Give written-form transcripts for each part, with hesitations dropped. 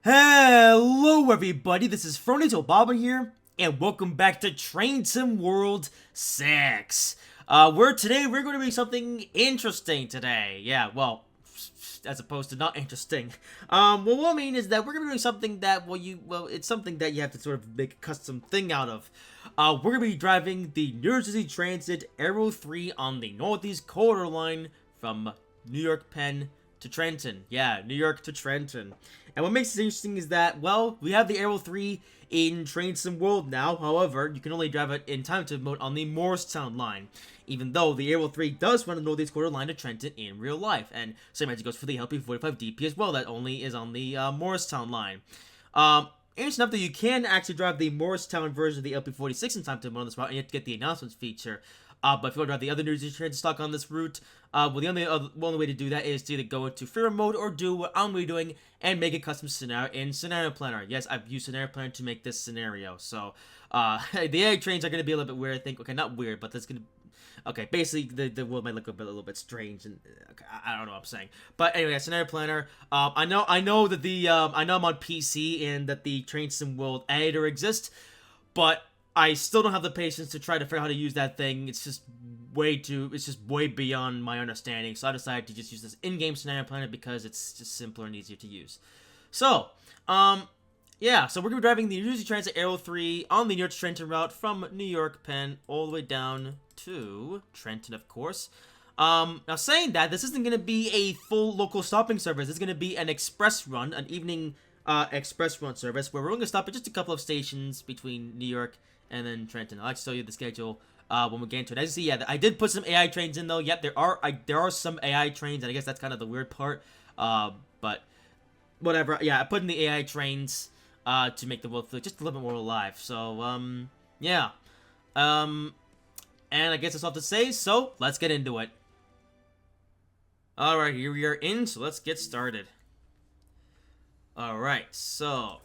Hello everybody, this is Fronix Obama here, and welcome back to Train Sim World 6. We're going to be something interesting today. Yeah, well, as opposed to not interesting. What I mean is that we're going to be doing something that, it's something that you have to sort of make a custom thing out of. We're going to be driving the New Jersey Transit Aero 3 on the Northeast Corridor line from New York Penn to Trenton. Yeah, New York to Trenton. And what makes it interesting is that, well, we have the Aero 3 in Train Sim World now. However, you can only drive it in time to mode on the Morristown line. Even though the Aero 3 does run the Northeast Corridor line to Trenton in real life. And same as it goes for the LP45DP as well. That only is on the Morristown line. Interesting enough that you can actually drive the Morristown version of the LP46 in time to mode on this route, and you have to get the announcements feature. But if you want to drive the other New Jersey Transit stock on this route, well, the only way to do that is to either go into freeware mode or do what I'm going to be doing and make a custom scenario in Scenario Planner. Yes, I've used Scenario Planner to make this scenario. So, the AI trains are going to be a little bit weird, I think. Okay, not weird, but that's going to... Okay, basically, the world might look a little bit strange, and okay, I don't know what I'm saying. But anyway, Scenario Planner. I know that I know I'm on PC and that the Train Sim World editor exists, but I still don't have the patience to try to figure out how to use that thing. It's just way beyond my understanding. So I decided to just use this in-game Scenario Planner because it's just simpler and easier to use. So, yeah, so we're going to be driving the New Jersey Transit Aero 3 on the New York to Trenton route from New York Penn all the way down to Trenton, of course. Now saying that, this isn't going to be a full local stopping service. It's going to be an express run, an evening express run service where we're only going to stop at just a couple of stations between New York and then Trenton. I'll show you the schedule when we get into it. As you see, yeah, I did put some AI trains in though. Yep, there are some AI trains, and I guess that's kind of the weird part. But whatever. Yeah, I put in the AI trains to make the world feel just a little bit more alive. So yeah. And I guess that's all to say. So let's get into it. All right, here we are in. So let's get started. All right, so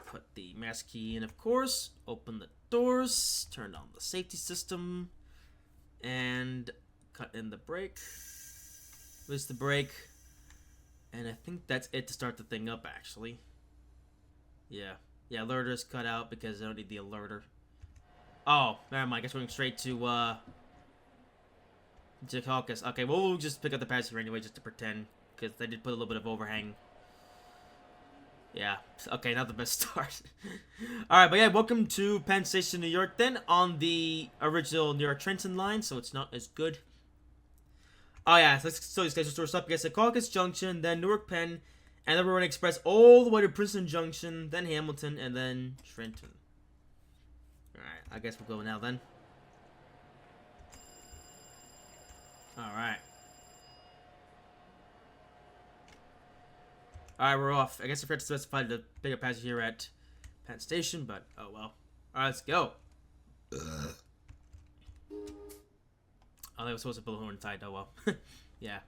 put the master key in, of course. Open the doors, turn on the safety system, and cut in the brake. Release the brake, and I think that's it to start the thing up, actually. Yeah, alerter's cut out because I don't need the alerter. Oh, never mind, I guess we're going straight to Caucus. Okay, well, we'll just pick up the passenger anyway, just to pretend, because they did put a little bit of overhang. Yeah, okay, not the best start. Alright, but yeah, welcome to Penn Station, New York, then, on the original New York Trenton line, so it's not as good. Oh yeah, so these guys will store stop, I guess, at Caucus Junction, then Newark Penn, and then we're going to express all the way to Princeton Junction, then Hamilton, and then Trenton. Alright, I guess we'll go now, then. Alright. Alright, we're off. I guess I forgot to specify the bigger passenger here at Penn Station, but oh well. Alright, let's go. Oh, they were supposed to put a horn inside, oh well. Yeah.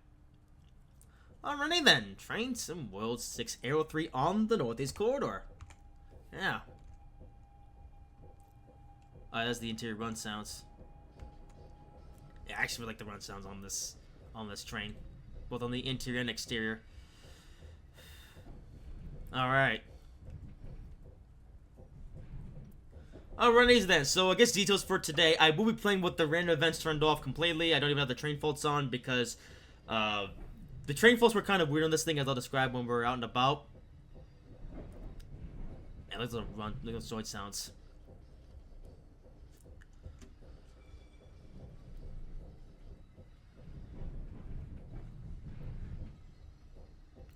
Alrighty then. Train Sim World 6 Aero 3 on the Northeast Corridor. Yeah. Oh, that's the interior run sounds. Yeah, I actually really like the run sounds on this train. Both on the interior and exterior. Alright. Alrighty then, so I guess details for today. I will be playing with the random events turned off completely. I don't even have the train faults on because the train faults were kind of weird on this thing, as I'll describe when we're out and about. Man, look at those joint sounds.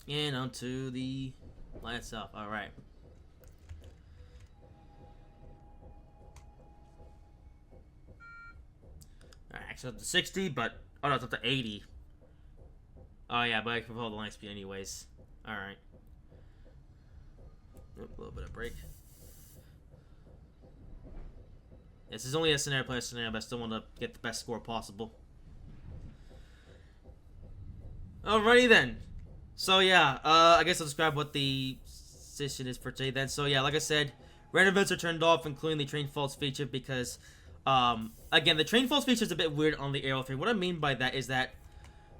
And onto the line itself. Alright. Alright, actually up to 60, but... Oh no, it's up to 80. Oh yeah, but I can hold the line speed anyways. Alright. A little bit of brake. This is only a scenario player scenario, but I still want to get the best score possible. Alrighty then. So yeah, I guess I'll describe what the station is for today then. So yeah, like I said, random events are turned off, including the train faults feature, because, again, the train faults feature is a bit weird on the Aero 3. What I mean by that is that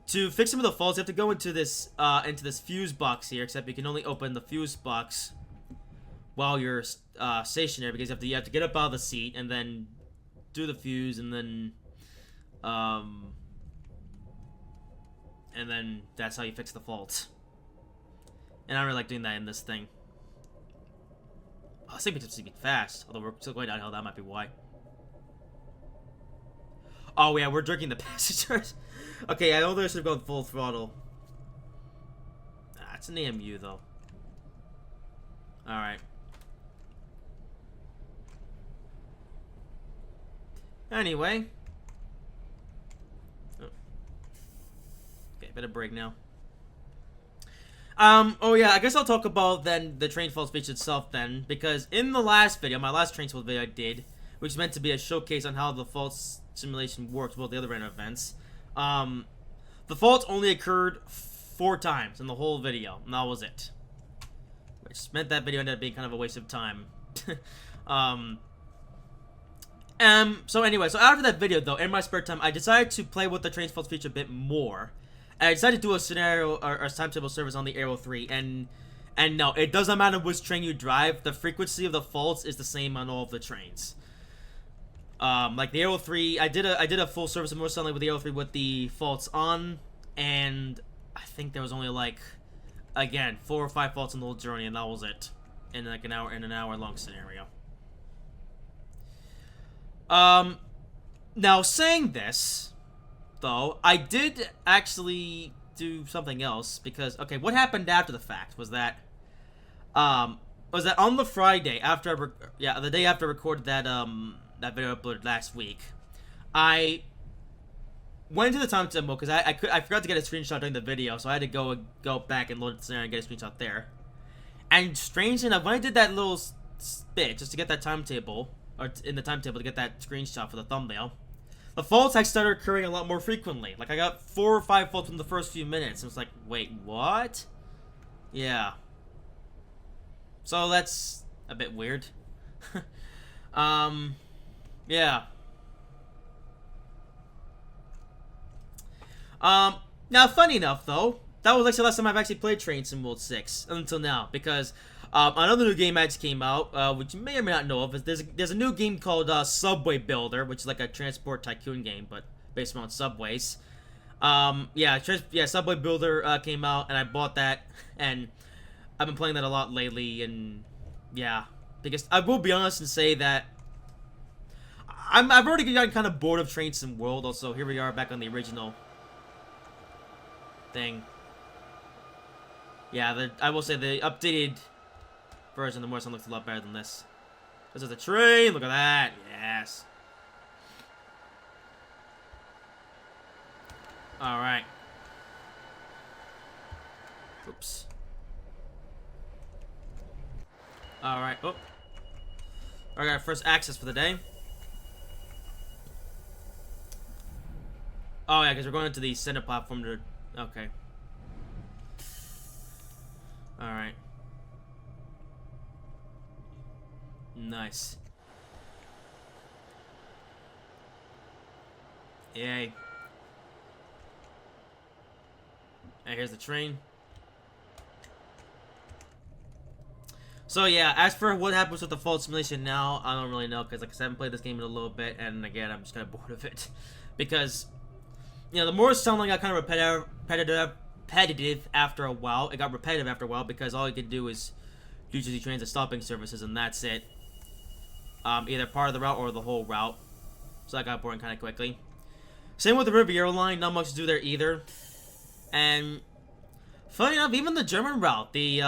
to fix some of the faults, you have to go into this fuse box here, except you can only open the fuse box while you're stationary, because you have to get up out of the seat and then do the fuse and then that's how you fix the fault. And I don't really like doing that in this thing. I was thinking to be fast, although we're still going downhill. That might be why. Oh yeah, we're drinking the passengers. Okay, I know they should have gone full throttle. It's an AMU though. All right. Anyway. Oh. Okay, better break now. Oh yeah, I guess I'll talk about then the train fault speech itself then, because in the last video, my last train fault video I did, which is meant to be a showcase on how the fault simulation works with the other random events, the fault only occurred 4 times in the whole video, and that was it. Which meant that video ended up being kind of a waste of time. So anyway, so after that video though, in my spare time, I decided to play with the train fault feature a bit more. And I decided to do a scenario or a timetable service on the Aero 3, and no, it doesn't matter which train you drive, the frequency of the faults is the same on all of the trains. Like the Aero 3, I did a full service of Morristown with the Aero 3 with the faults on, and I think there was only like, again, 4 or 5 faults in the whole journey, and that was it. In like an hour long scenario. Now saying this, though, I did actually do something else, because, okay, what happened after the fact was that on the Friday after the day after I recorded that that video uploaded last week, I went into the timetable because I forgot to get a screenshot during the video, so I had to go back and load the scenario and get a screenshot there. And strangely enough, when I did that little bit just to get that timetable, or in the timetable to get that screenshot for the thumbnail, the faults actually started occurring a lot more frequently. Like, I got 4 or 5 faults in the first few minutes. It was like, wait, what? Yeah. So that's a bit weird. Yeah. Now, funny enough, though, that was actually the last time I've actually played Train Sim World 6 until now, because another new game actually came out, which you may or may not know of. Is there's a new game called Subway Builder, which is like a transport tycoon game, but based around subways. Subway Builder came out, and I bought that, and I've been playing that a lot lately, and yeah, because I will be honest and say that I've already gotten kind of bored of Train Sim World. Also, here we are back on the original thing. Yeah, I will say the updated version of the Morristown looks a lot better than this. This is a train. Look at that. Yes. All right. Oops. All right. Oh. I got our first access for the day. Oh yeah, because we're going into the center platform to. Okay. All right. Nice. Yay. And here's the train. So yeah, as for what happens with the fault simulation now, I don't really know, because like I said, I haven't played this game in a little bit, and again, I'm just kind of bored of it. Because, you know, the Morristown got kind of repetitive after a while. It got repetitive after a while because all you can do is usually trains at stopping services, and that's it. Either part of the route or the whole route. So that got boring kind of quickly. Same with the Riviera line, not much to do there either. And funny enough, even the German route, the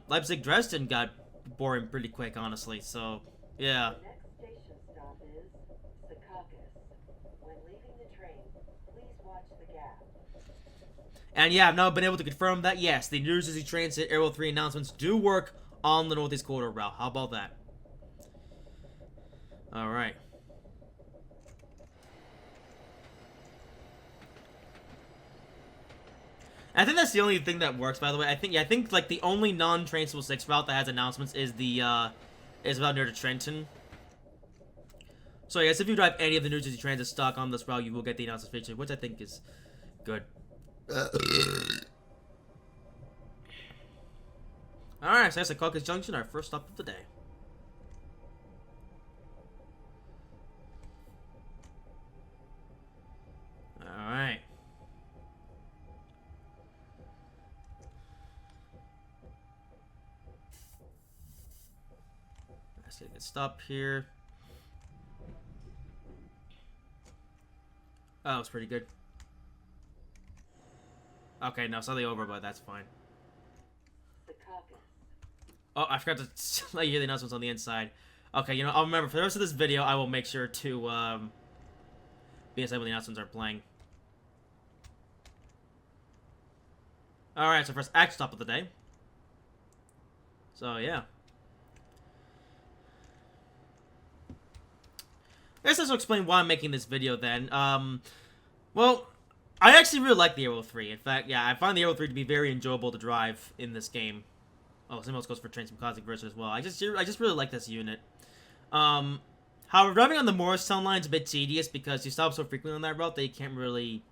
Leipzig-Dresden, got boring pretty quick, honestly. So yeah. The next station stop is Secaucus. When leaving the train, please watch the gap. And yeah, I've now been able to confirm that yes, the New Jersey Transit Aero 3 announcements do work on the Northeast Corridor route. How about that? All right. I think that's the only thing that works, by the way. I think like the only non-Train Sim 6 route that has announcements is the is about near to Trenton. So yes, if you drive any of the New Jersey Transit stock on this route, you will get the announcements feature, which I think is good. Alright, so that's Secaucus Junction, our first stop of the day. let's get a stop here. Oh, that was pretty good. Okay, no, slightly over, but that's fine. Oh, I forgot to let you hear the announcements on the inside. Okay, you know, I'll remember for the rest of this video, I will make sure to be inside when the announcements are playing. Alright, so first action stop of the day. So, yeah. I guess this will explain why I'm making this video then. Well, I actually really like the Aero 3. In fact, yeah, I find the Aero 3 to be very enjoyable to drive in this game. Oh, same else goes for Train Sim Cosmic Versa as well. I just really like this unit. However, driving on the Morristown line is a bit tedious because you stop so frequently on that route that you can't really...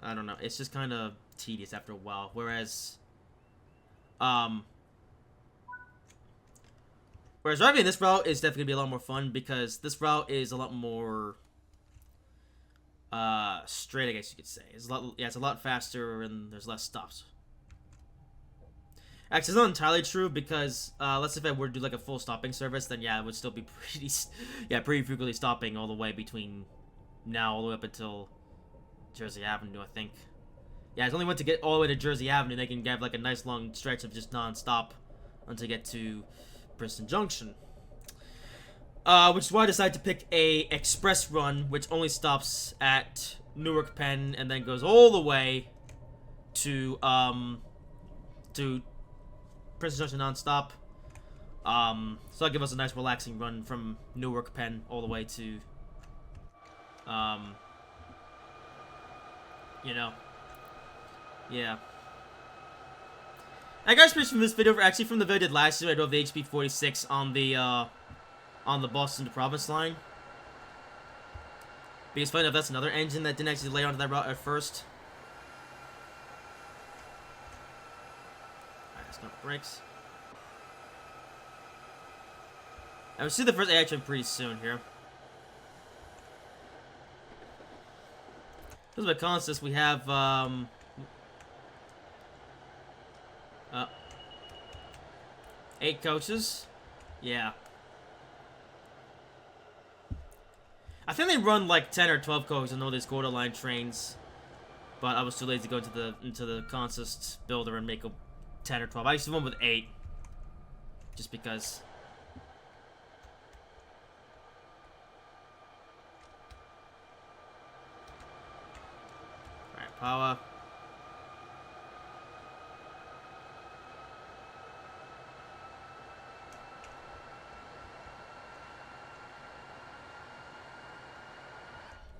I don't know. It's just kind of tedious after a while. Whereas driving this route is definitely going to be a lot more fun because this route is a lot more straight, I guess you could say. It's a lot faster and there's less stops. Actually, it's not entirely true because let's say if I were to do like a full stopping service, then yeah, it would still be pretty frequently stopping all the way between now all the way up until Jersey Avenue, I think. Yeah, it's only once to get all the way to Jersey Avenue they can have like a nice long stretch of just non-stop until you get to Princeton Junction. Which is why I decided to pick a express run, which only stops at Newark Penn and then goes all the way to Princeton Junction non-stop. So that'll give us a nice relaxing run from Newark Penn all the way to, you know, yeah. I got inspiration from this video, actually from the video I did last year. I drove the HP 46 on the Boston to Providence line. Because funny enough, that's another engine that didn't actually lay onto that route at first. Brakes. I will see the first action pretty soon here. Because by Constance, we have 8 coaches. Yeah. I think they run like 10 or 12 coaches on all these quarter line trains, but I was too lazy to go into the Constance builder and make a 10 or 12. I used to run with 8. Just because. Alright, power.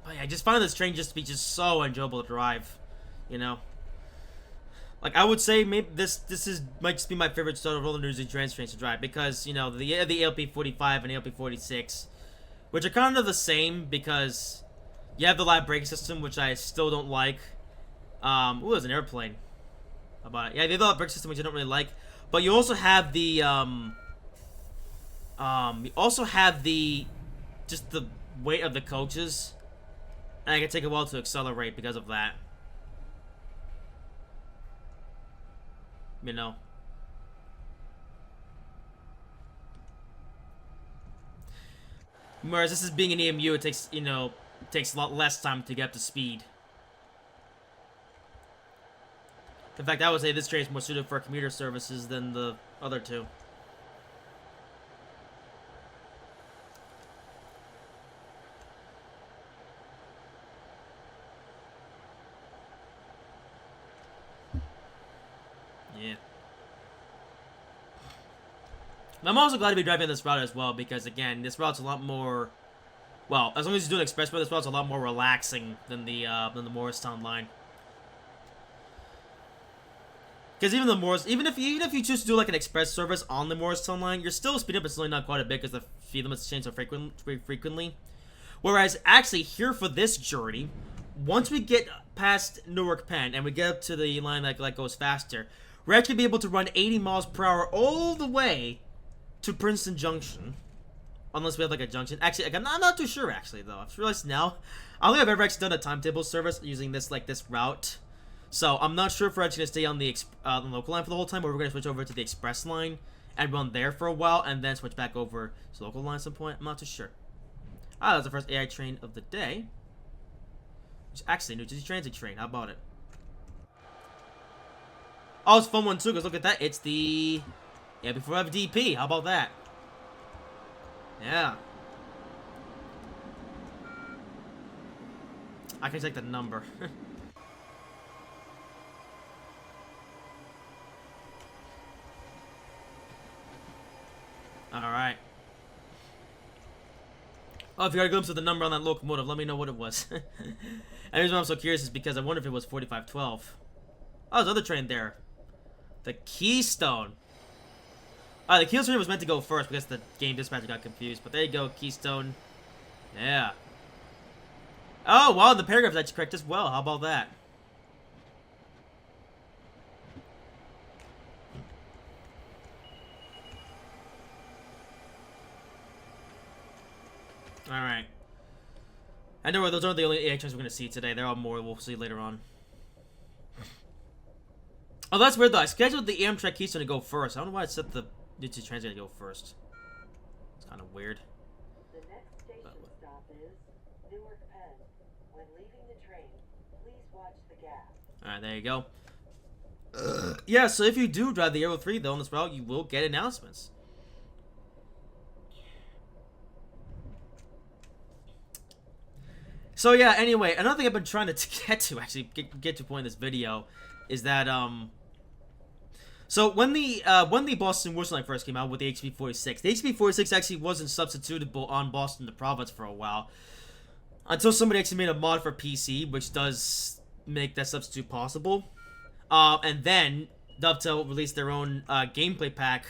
But yeah, I just find this train just to be just so enjoyable to drive. You know? Like, I would say maybe this might just be my favorite sort of roller New Jersey trains to drive because, you know, the ALP 45 and ALP 46, which are kind of the same because you have the live brake system, which I still don't like. Ooh, there's an airplane. How about it? Yeah, they have the live brake system, which I don't really like. But you also have the, just the weight of the coaches. And I can take a while to accelerate because of that. You know. Whereas this is being an EMU, it takes, you know, takes a lot less time to get up to speed. In fact, I would say this train is more suited for commuter services than the other two. Yeah. I'm also glad to be driving this route as well because, again, this route's a lot more... Well, as long as you're doing express route, this route's a lot more relaxing than the Morristown line. Because even if you choose to do like an express service on the Morristown line, you're still speeding up. It's only not quite a bit because the speed limits change so frequently. Whereas actually here for this journey, once we get past Newark Penn and we get up to the line that like goes faster, we're actually be able to run 80 miles per hour all the way to Princeton Junction. Unless we have like a junction. Actually, I'm not too sure actually though. I've realized now, I don't think I've ever actually done a timetable service using this route. So I'm not sure if we're actually gonna stay on the local line for the whole time, or we're gonna switch over to the express line and run there for a while, and then switch back over to local line at some point. I'm not too sure. Ah, that's the first AI train of the day. It's actually a New Jersey Transit train. How about it? Oh, it's a fun one too, because look at that. It's the... Yeah, before I have DP. How about that? Yeah. I can take the number. Alright. Oh, if you got a glimpse of the number on that locomotive, let me know what it was. And the reason why I'm so curious is because I wonder if it was 4512. Oh, there's another train there. The Keystone. The Keystone was meant to go first because the game dispatcher got confused. But there you go, Keystone. Yeah. Oh, wow, the paragraph's actually correct as well. How about that? Alright. I know those aren't the only AI trains we're going to see today. There are more we'll see later on. Oh, that's weird though. I scheduled the Amtrak Keystone to go first. I don't know why I set the New Jersey Transit to go first. It's kind of weird. The next station stop is Newark Penn. When leaving the train, please watch the gas. Alright, there you go. Yeah, so if you do drive the Aero 3 though on this route, you will get announcements. So yeah, anyway, another thing I've been trying to get to, actually, get to a point in this video, is that, so when the Boston Worcester line first came out with the HB46, the HB46 actually wasn't substitutable on Boston to Providence for a while, until somebody actually made a mod for PC, which does make that substitute possible. And then Dovetail released their own gameplay pack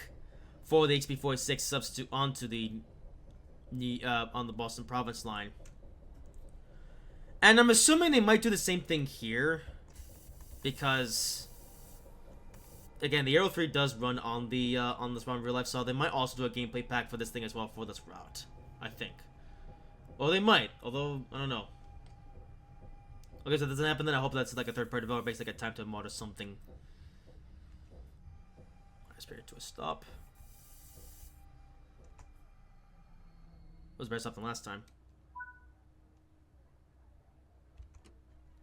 for the HB46 substitute onto the on the Boston Providence line. And I'm assuming they might do the same thing here, because again, the Aero 3 does run on the on this route in real life, so they might also do a gameplay pack for this thing as well for this route, I think. Well, they might, although I don't know. Okay, so if that doesn't happen, then I hope that's like a third-party developer makes like a time to mod or something. I spirit to a stop. It was better stuff than last time.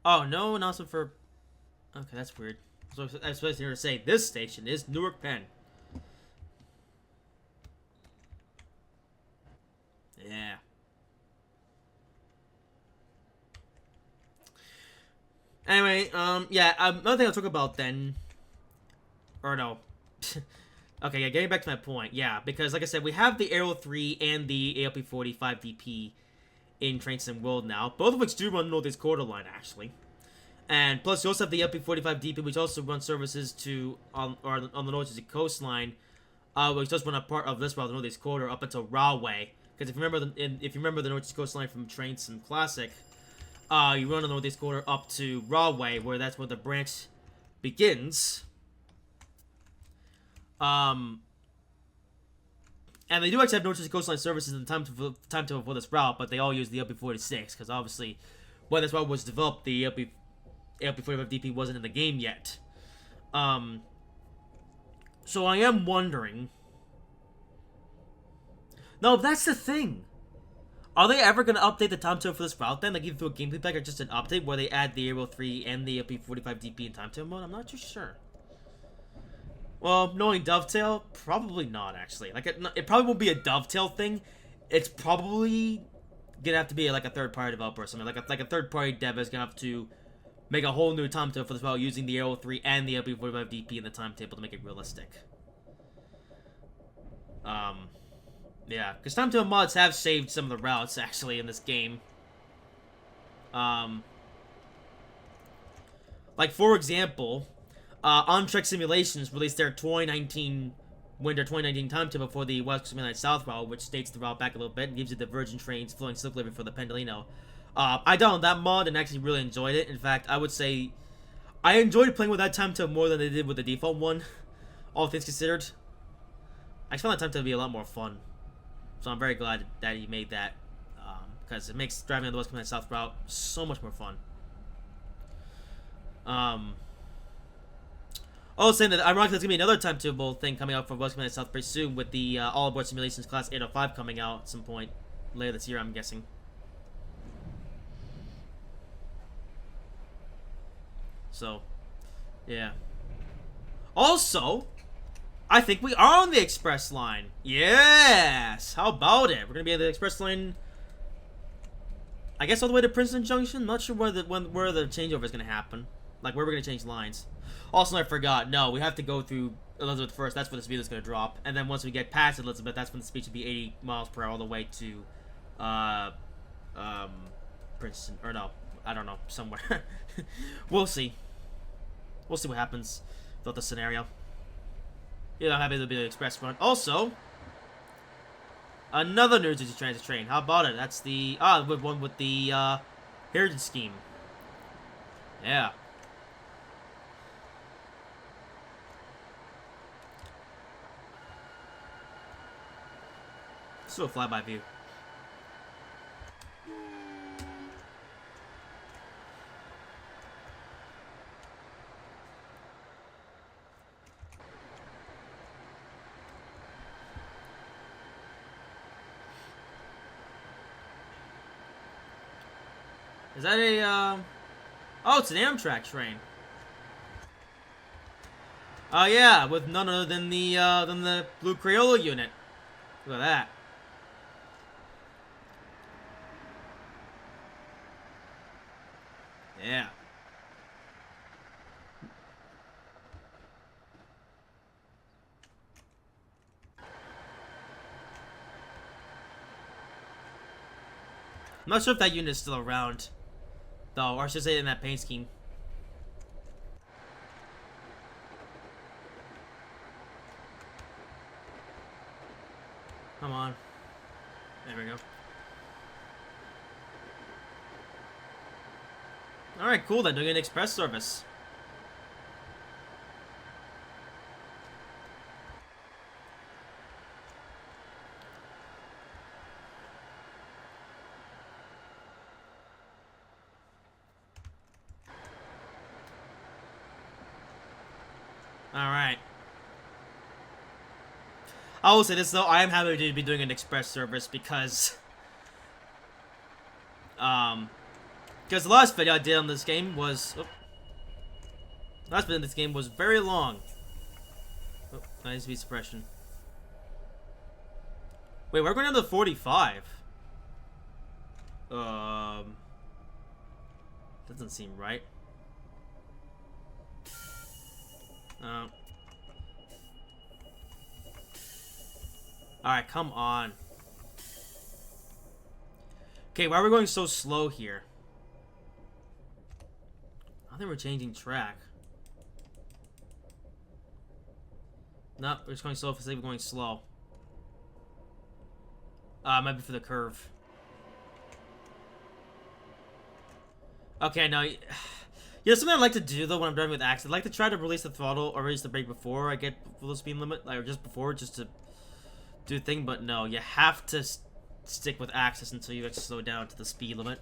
Oh, no announcement for... Okay, that's weird. So I was supposed to say, this station is Newark Penn. Yeah. Anyway, yeah, another thing I'll talk about then... Or no. Okay, yeah, getting back to my point. Yeah, because like I said, we have the Aero 3 and the ALP45 DP in Train Sim World now, both of which do run Northeast Corridor line, actually. And plus, you also have the LP45 DP, which also runs services to on the North Jersey coastline, which does run a part of this route, the Northeast Corridor, up until Rahway. Because if you remember the North Jersey coastline from Train Sim Classic, you run the Northeast Corridor up to Rahway, where that's where the branch begins. And they do actually have North Jersey coastline services in the timetable for this route, but they all use the LP46, because obviously, when this route was developed, the LP45 DP wasn't in the game yet. So I am wondering... No, that's the thing. Are they ever going to update the timetable for this route then? Like either through a gameplay pack or just an update where they add the Aero 3 and the LP45 DP in timetable mode? I'm not too sure. Well, knowing Dovetail, probably not, actually. Like, it probably won't be a Dovetail thing. It's probably gonna have to be like a third-party developer or something. Like a third-party dev is gonna have to make a whole new timetable for this route using the Aero 3 and the LP45 DP in the timetable to make it realistic. Yeah, because timetable mods have saved some of the routes, actually, in this game. Like, for example... On-Trek Simulations released their 2019 winter 2019 timetable for the West Coast South route, which dates the route back a little bit and gives you the Virgin trains flowing slickly for the Pendolino. I downloaded that mod and actually really enjoyed it. In fact, I would say I enjoyed playing with that timetable more than I did with the default one, all things considered. I found that timetable to be a lot more fun, so I'm very glad that he made that, because it makes driving on the West Coast South route so much more fun. Oh, saying that ironically, there's gonna be another timetable thing coming out for West Command South pretty soon with the All Aboard Simulations Class 805 coming out at some point later this year, I'm guessing. So, yeah. Also, I think we are on the express line. Yes! How about it? We're gonna be on the express line, I guess, all the way to Princeton Junction. Not sure where the changeover is gonna happen. Like, where we're gonna change lines. Also, I forgot. No, we have to go through Elizabeth first. That's where the speed is gonna drop. And then once we get past Elizabeth, that's when the speed should be 80 miles per hour all the way to, Princeton. Or no, I don't know. Somewhere. We'll see. We'll see what happens with the scenario. You know, I'm happy to be the express front. Also, another New Jersey Transit train. How about it? That's the one with the Heritage Scheme. Yeah. Still a flyby view. Is that a, oh, it's an Amtrak train. Oh, yeah, with none other than the Blue Crayola unit. Look at that. Yeah. I'm not sure if that unit is still around, though, or I should say in that paint scheme. Come on. There we go. Alright, cool then, doing an express service. Alright. I will say this though, I am happy to be doing an express service because the last video I did on this game was last video in this game was very long. Oh, nice speed suppression. Wait, we're going down to 45. Doesn't seem right. Alright, come on. Okay, why are we going so slow here? I think we're changing track. Nope, we're just going slow for the sake of going slow. It might be for the curve. Okay, no. You know, something I like to do though when I'm driving with Axe, I like to try to release the throttle or release the brake before I get full speed limit, like, or just before, just to do the thing. But no, you have to stick with Axis until you actually slow down to the speed limit,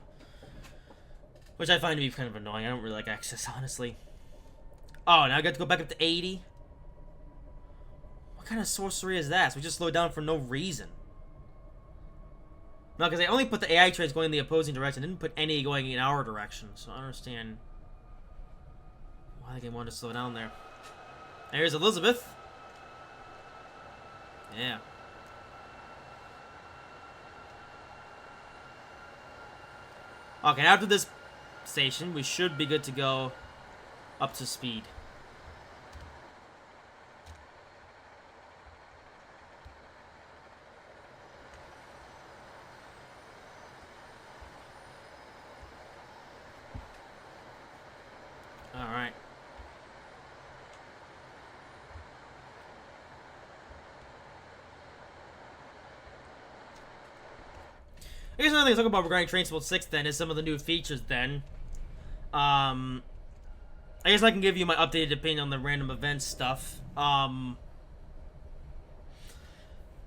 which I find to be kind of annoying. I don't really like Axis, honestly. Oh, now I got to go back up to 80. What kind of sorcery is that? So we just slowed down for no reason. No, because they only put the AI trains going in the opposing direction. Didn't put any going in our direction. So I don't understand why the game wanted to slow down there. There's Elizabeth. Yeah. Okay, after this station, we should be good to go up to speed. Alright. I guess another thing to talk about regarding Train Sport 6 then is some of the new features then. I guess I can give you my updated opinion on the random events stuff.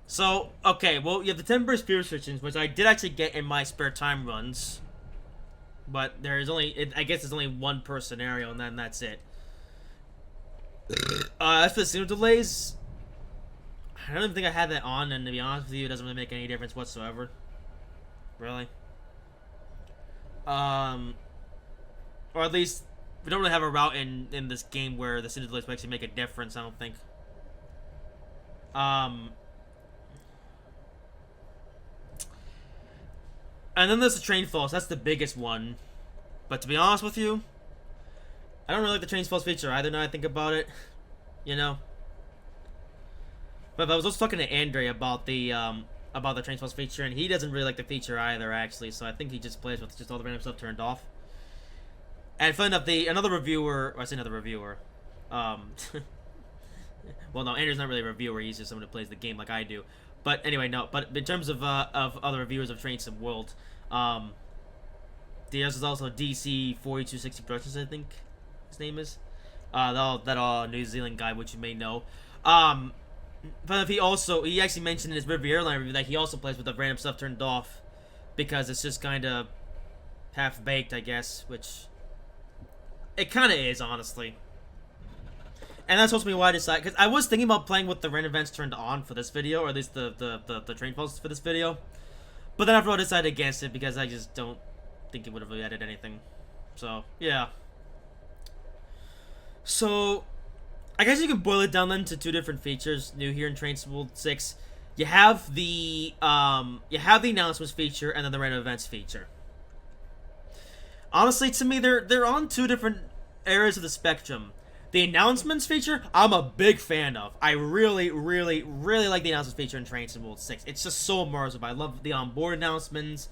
So, okay, well, you have the 10 burst speed restrictions, which I did actually get in my spare time runs. But there is only, I guess there's only one per scenario, and then that's it. As for the signal delays, I don't even think I had that on, and to be honest with you, it doesn't really make any difference whatsoever. Really. Or at least we don't really have a route in this game where the signal delays will actually make a difference. I don't think. And then there's the train falls. That's the biggest one. But to be honest with you, I don't really like the train falls feature either. Now I think about it, you know. But I was also talking to Andre about the train falls feature, and he doesn't really like the feature either, actually. So I think he just plays with just all the random stuff turned off. And fun enough, another reviewer, or I say another reviewer, well, no, Andrew's not really a reviewer. He's just someone who plays the game like I do. But anyway, no. But in terms of other reviewers of Train Sim World, there's also DC 4260 Productions, I think his name is. That New Zealand guy, which you may know. But he actually mentioned in his Riviera Airline review that he also plays with the random stuff turned off because it's just kind of half baked, I guess, which it kind of is, honestly. And that's supposed to be why I decided, because I was thinking about playing with the random events turned on for this video, or at least the train falls for this video. But then after all, I decided against it because I just don't think it would have really added anything. So, yeah. So, I guess you can boil it down then to two different features new here in Train Sim World 6. You have the announcements feature and then the random events feature. Honestly, to me, they're on two different areas of the spectrum. The announcements feature, I'm a big fan of. I really, really, really like the announcements feature in Train Sim World 6. It's just so immersive. I love the onboard announcements.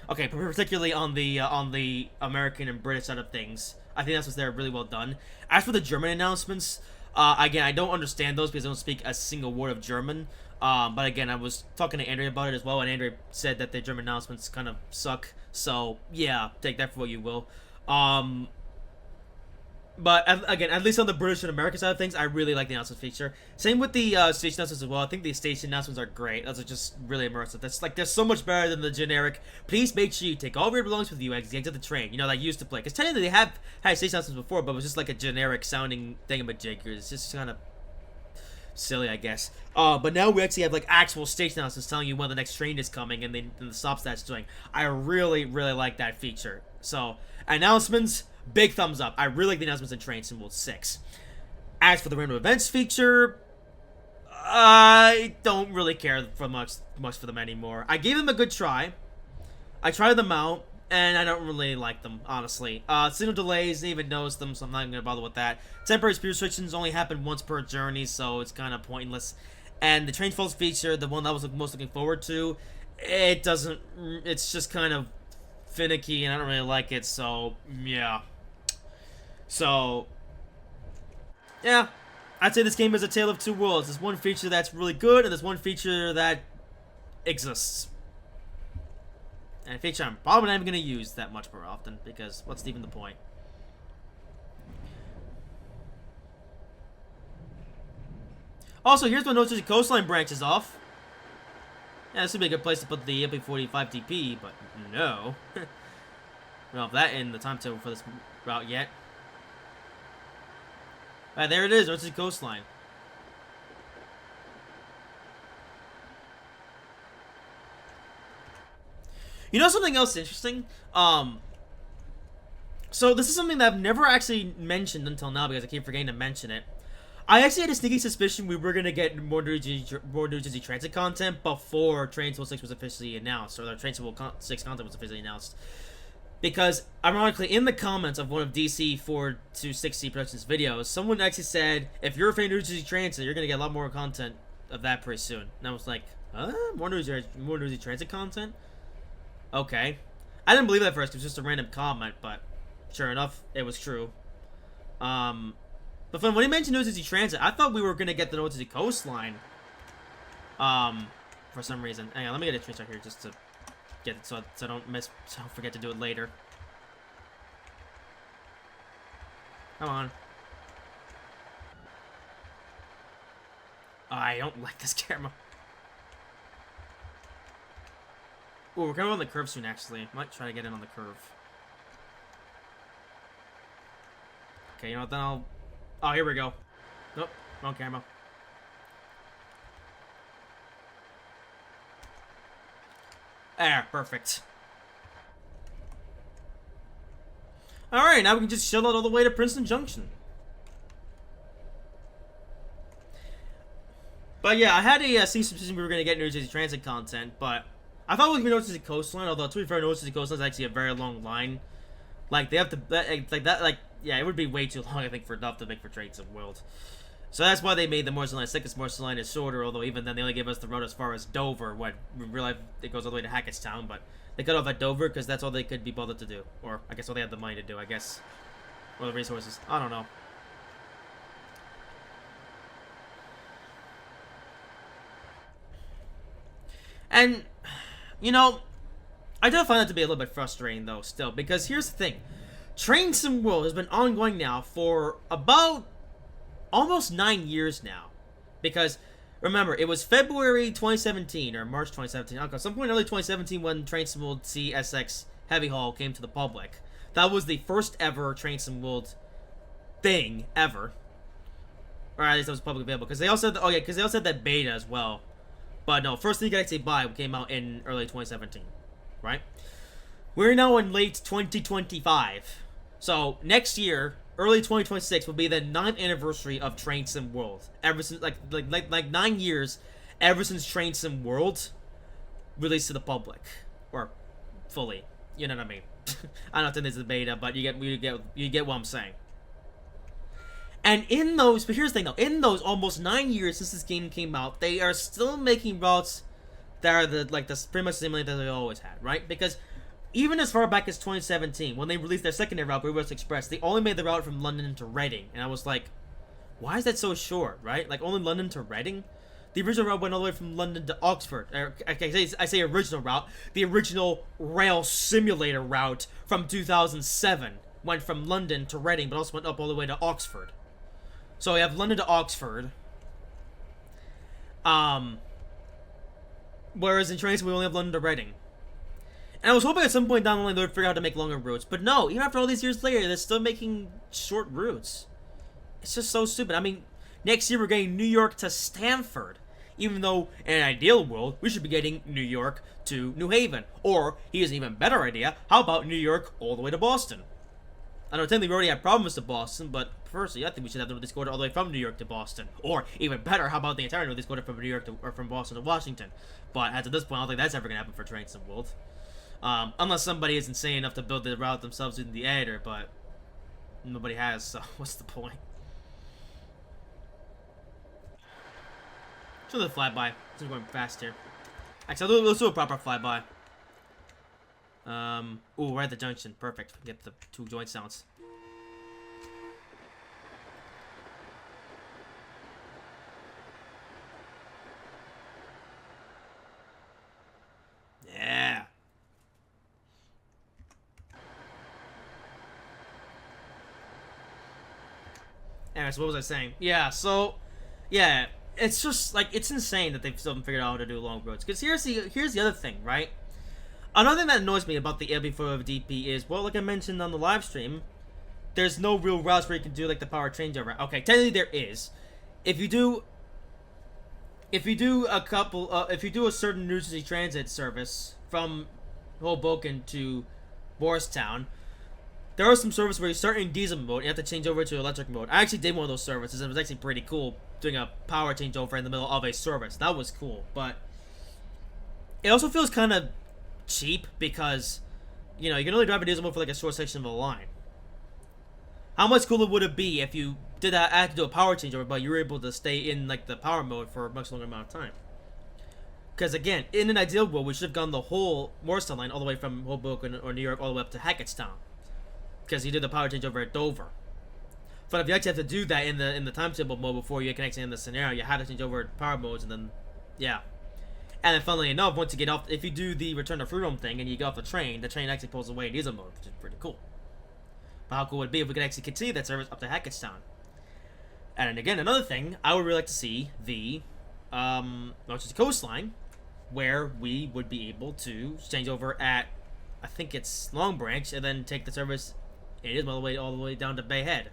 Okay, particularly on the American and British side of things. I think that's what's there really well done. As for the German announcements, again, I don't understand those because I don't speak a single word of German. But again, I was talking to Andrea about it as well, and Andrea said that the German announcements kind of suck. So, yeah, take that for what you will. But again, at least on the British and American side of things, I really like the announcements feature. Same with the station announcements as well. I think the station announcements are great. Those are just really immersive. That's like, they're so much better than the generic. Please make sure you take all of your belongings with you as you exit the train. You know, like you used to play. Because technically they have had station announcements before, but it was just like a generic sounding thingamajig. It's just kind of silly, I guess. But now we actually have like actual station announcements telling you when the next train is coming and the stop that's doing. I really, really like that feature. So, announcements. Big thumbs up. I really like the announcements in Train Sim World 6. As for the random events feature, I don't really care for much for them anymore. I gave them a good try. I tried them out, and I don't really like them, honestly. Signal delays, didn't even notice them, so I'm not even going to bother with that. Temporary speed restrictions only happen once per journey, so it's kind of pointless. And the Train Falls feature, the one that I was most looking forward to, it doesn't, it's just kind of finicky, and I don't really like it, so, yeah. So, yeah, I'd say this game is a tale of two worlds. There's one feature that's really good, and there's one feature that exists. And a feature I'm probably not even going to use that much more often, because what's even the point? Also, here's when North Jersey Coastline branches off. Yeah, this would be a good place to put the MP45 DP, but no. We don't have that in the timetable for this route yet. Alright, there it is, North Jersey Coastline. You know something else interesting? So this is something that I've never actually mentioned until now because I keep forgetting to mention it. I actually had a sneaky suspicion we were going to get more New Jersey Transit content before Train Sim World 6 was officially announced, or the Train Sim World 6 content was officially announced. Because, ironically, in the comments of one of DC 4260 Productions videos, someone actually said, if you're a fan of New Jersey Transit, you're going to get a lot more content of that pretty soon. And I was like, huh? More New Jersey Transit content? Okay. I didn't believe that at first, it was just a random comment, but sure enough, it was true. But when he mentioned New Jersey Transit, I thought we were going to get the New Jersey Coastline. For some reason. Hang on, let me get a train start here just to get it so I don't forget to do it later. Come on. I don't like this camera. Ooh, we're going on the curve soon, actually. Might try to get in on the curve. Okay, you know what, then I'll... Oh, here we go. Nope, wrong camera. There, perfect. Alright, now we can just chill out all the way to Princeton Junction. But yeah, I had a sneak suspicion we were going to get New Jersey Transit content, but I thought it was going to be New Jersey Coastline, although to be fair, New Jersey Coastline is actually a very long line. Like, they have to, yeah, it would be way too long, I think, for enough to make for Trains of World. So that's why they made the Morristown line thickest. Morristown line is shorter, although even then they only gave us the road as far as Dover, when in real life it goes all the way to Hackettstown, but they cut off at Dover because that's all they could be bothered to do. Or, I guess all they had the money to do, I guess. Or the resources. I don't know. And, you know, I do find that to be a little bit frustrating, though, still, because here's the thing. Train Sim World has been ongoing now for about almost 9 years now. Because, remember, it was February 2017, or March 2017, okay, some point in early 2017 when Train Sim World CSX Heavy Haul came to the public. That was the first ever Train Sim World thing, ever. Or at least it was publicly available, because they also had, because they also had that beta as well. But no, first thing you could actually buy came out in early 2017, right? We're now in late 2025. So, next year, early 2026, will be the 9th anniversary of Train Sim World. Ever since, like 9 years, ever since Train Sim World released to the public. Or, fully. You know what I mean? I don't think this is a beta, but you get what I'm saying. And in those, but here's the thing though, in those almost 9 years since this game came out, they are still making routes that are pretty much similar that they always had, right? Because even as far back as 2017, when they released their secondary route, West Express, they only made the route from London to Reading, and I was like, why is that so short, right? Like only London to Reading? The original route went all the way from London to Oxford. I say original route. The original rail simulator route from 2007 went from London to Reading, but also went up all the way to Oxford. So we have London to Oxford. Whereas in trains we only have London to Reading. And I was hoping at some point down the line they would figure out how to make longer routes. But no, even after all these years later, they're still making short routes. It's just so stupid. I mean, next year we're getting New York to Stamford. Even though, in an ideal world, we should be getting New York to New Haven. Or, here's an even better idea, how about New York all the way to Boston? I know technically we already have problems to Boston, but personally, I think we should have the Northeast Corridor all the way from New York to Boston. Or, even better, how about the entire Northeast Corridor from New York to, or from Boston to Washington? But at this point, I don't think that's ever going to happen for Train Sim World. Unless somebody is insane enough to build the route themselves in the editor, but nobody has, so what's the point? Let's do the flyby. This is going fast here. Actually, let's do a proper flyby. Ooh, we're at the junction. Perfect. Get the 2 joint sounds. Yeah. Anyway, so what was I saying? Yeah, so, yeah, it's just, like, it's insane that they've still haven't figured out how to do long roads. Because here's the other thing, right? Another thing that annoys me about the LB4 of DP is, well, like I mentioned on the live stream, there's no real routes where you can do, like, the power changeover. Okay, technically there is. If you do a certain New Jersey Transit service from Hoboken to Morristown, there are some services where you start in diesel mode and you have to change over to electric mode. I actually did one of those services and it was actually pretty cool doing a power changeover in the middle of a service. That was cool, but it also feels kind of cheap because, you know, you can only drive a diesel mode for like a short section of a line. How much cooler would it be if you did that, had to do a power changeover, but you were able to stay in like the power mode for a much longer amount of time? Because again, in an ideal world, we should have gone the whole Morristown line all the way from Hoboken or New York all the way up to Hackettstown, because you did the power changeover at Dover. But if you actually have to do that in the timetable mode before you can actually end the scenario, you had to change over power modes, and then yeah. And then funnily enough, once you get off, if you do the return to freedom thing and you get off the train actually pulls away in diesel mode, which is pretty cool. But how cool would it be if we could actually continue that service up to Hackettstown? And again, another thing, I would really like to see the North Coastline, where we would be able to change over at, I think it's Long Branch, and then take the service, it is all the way down to Bay Head.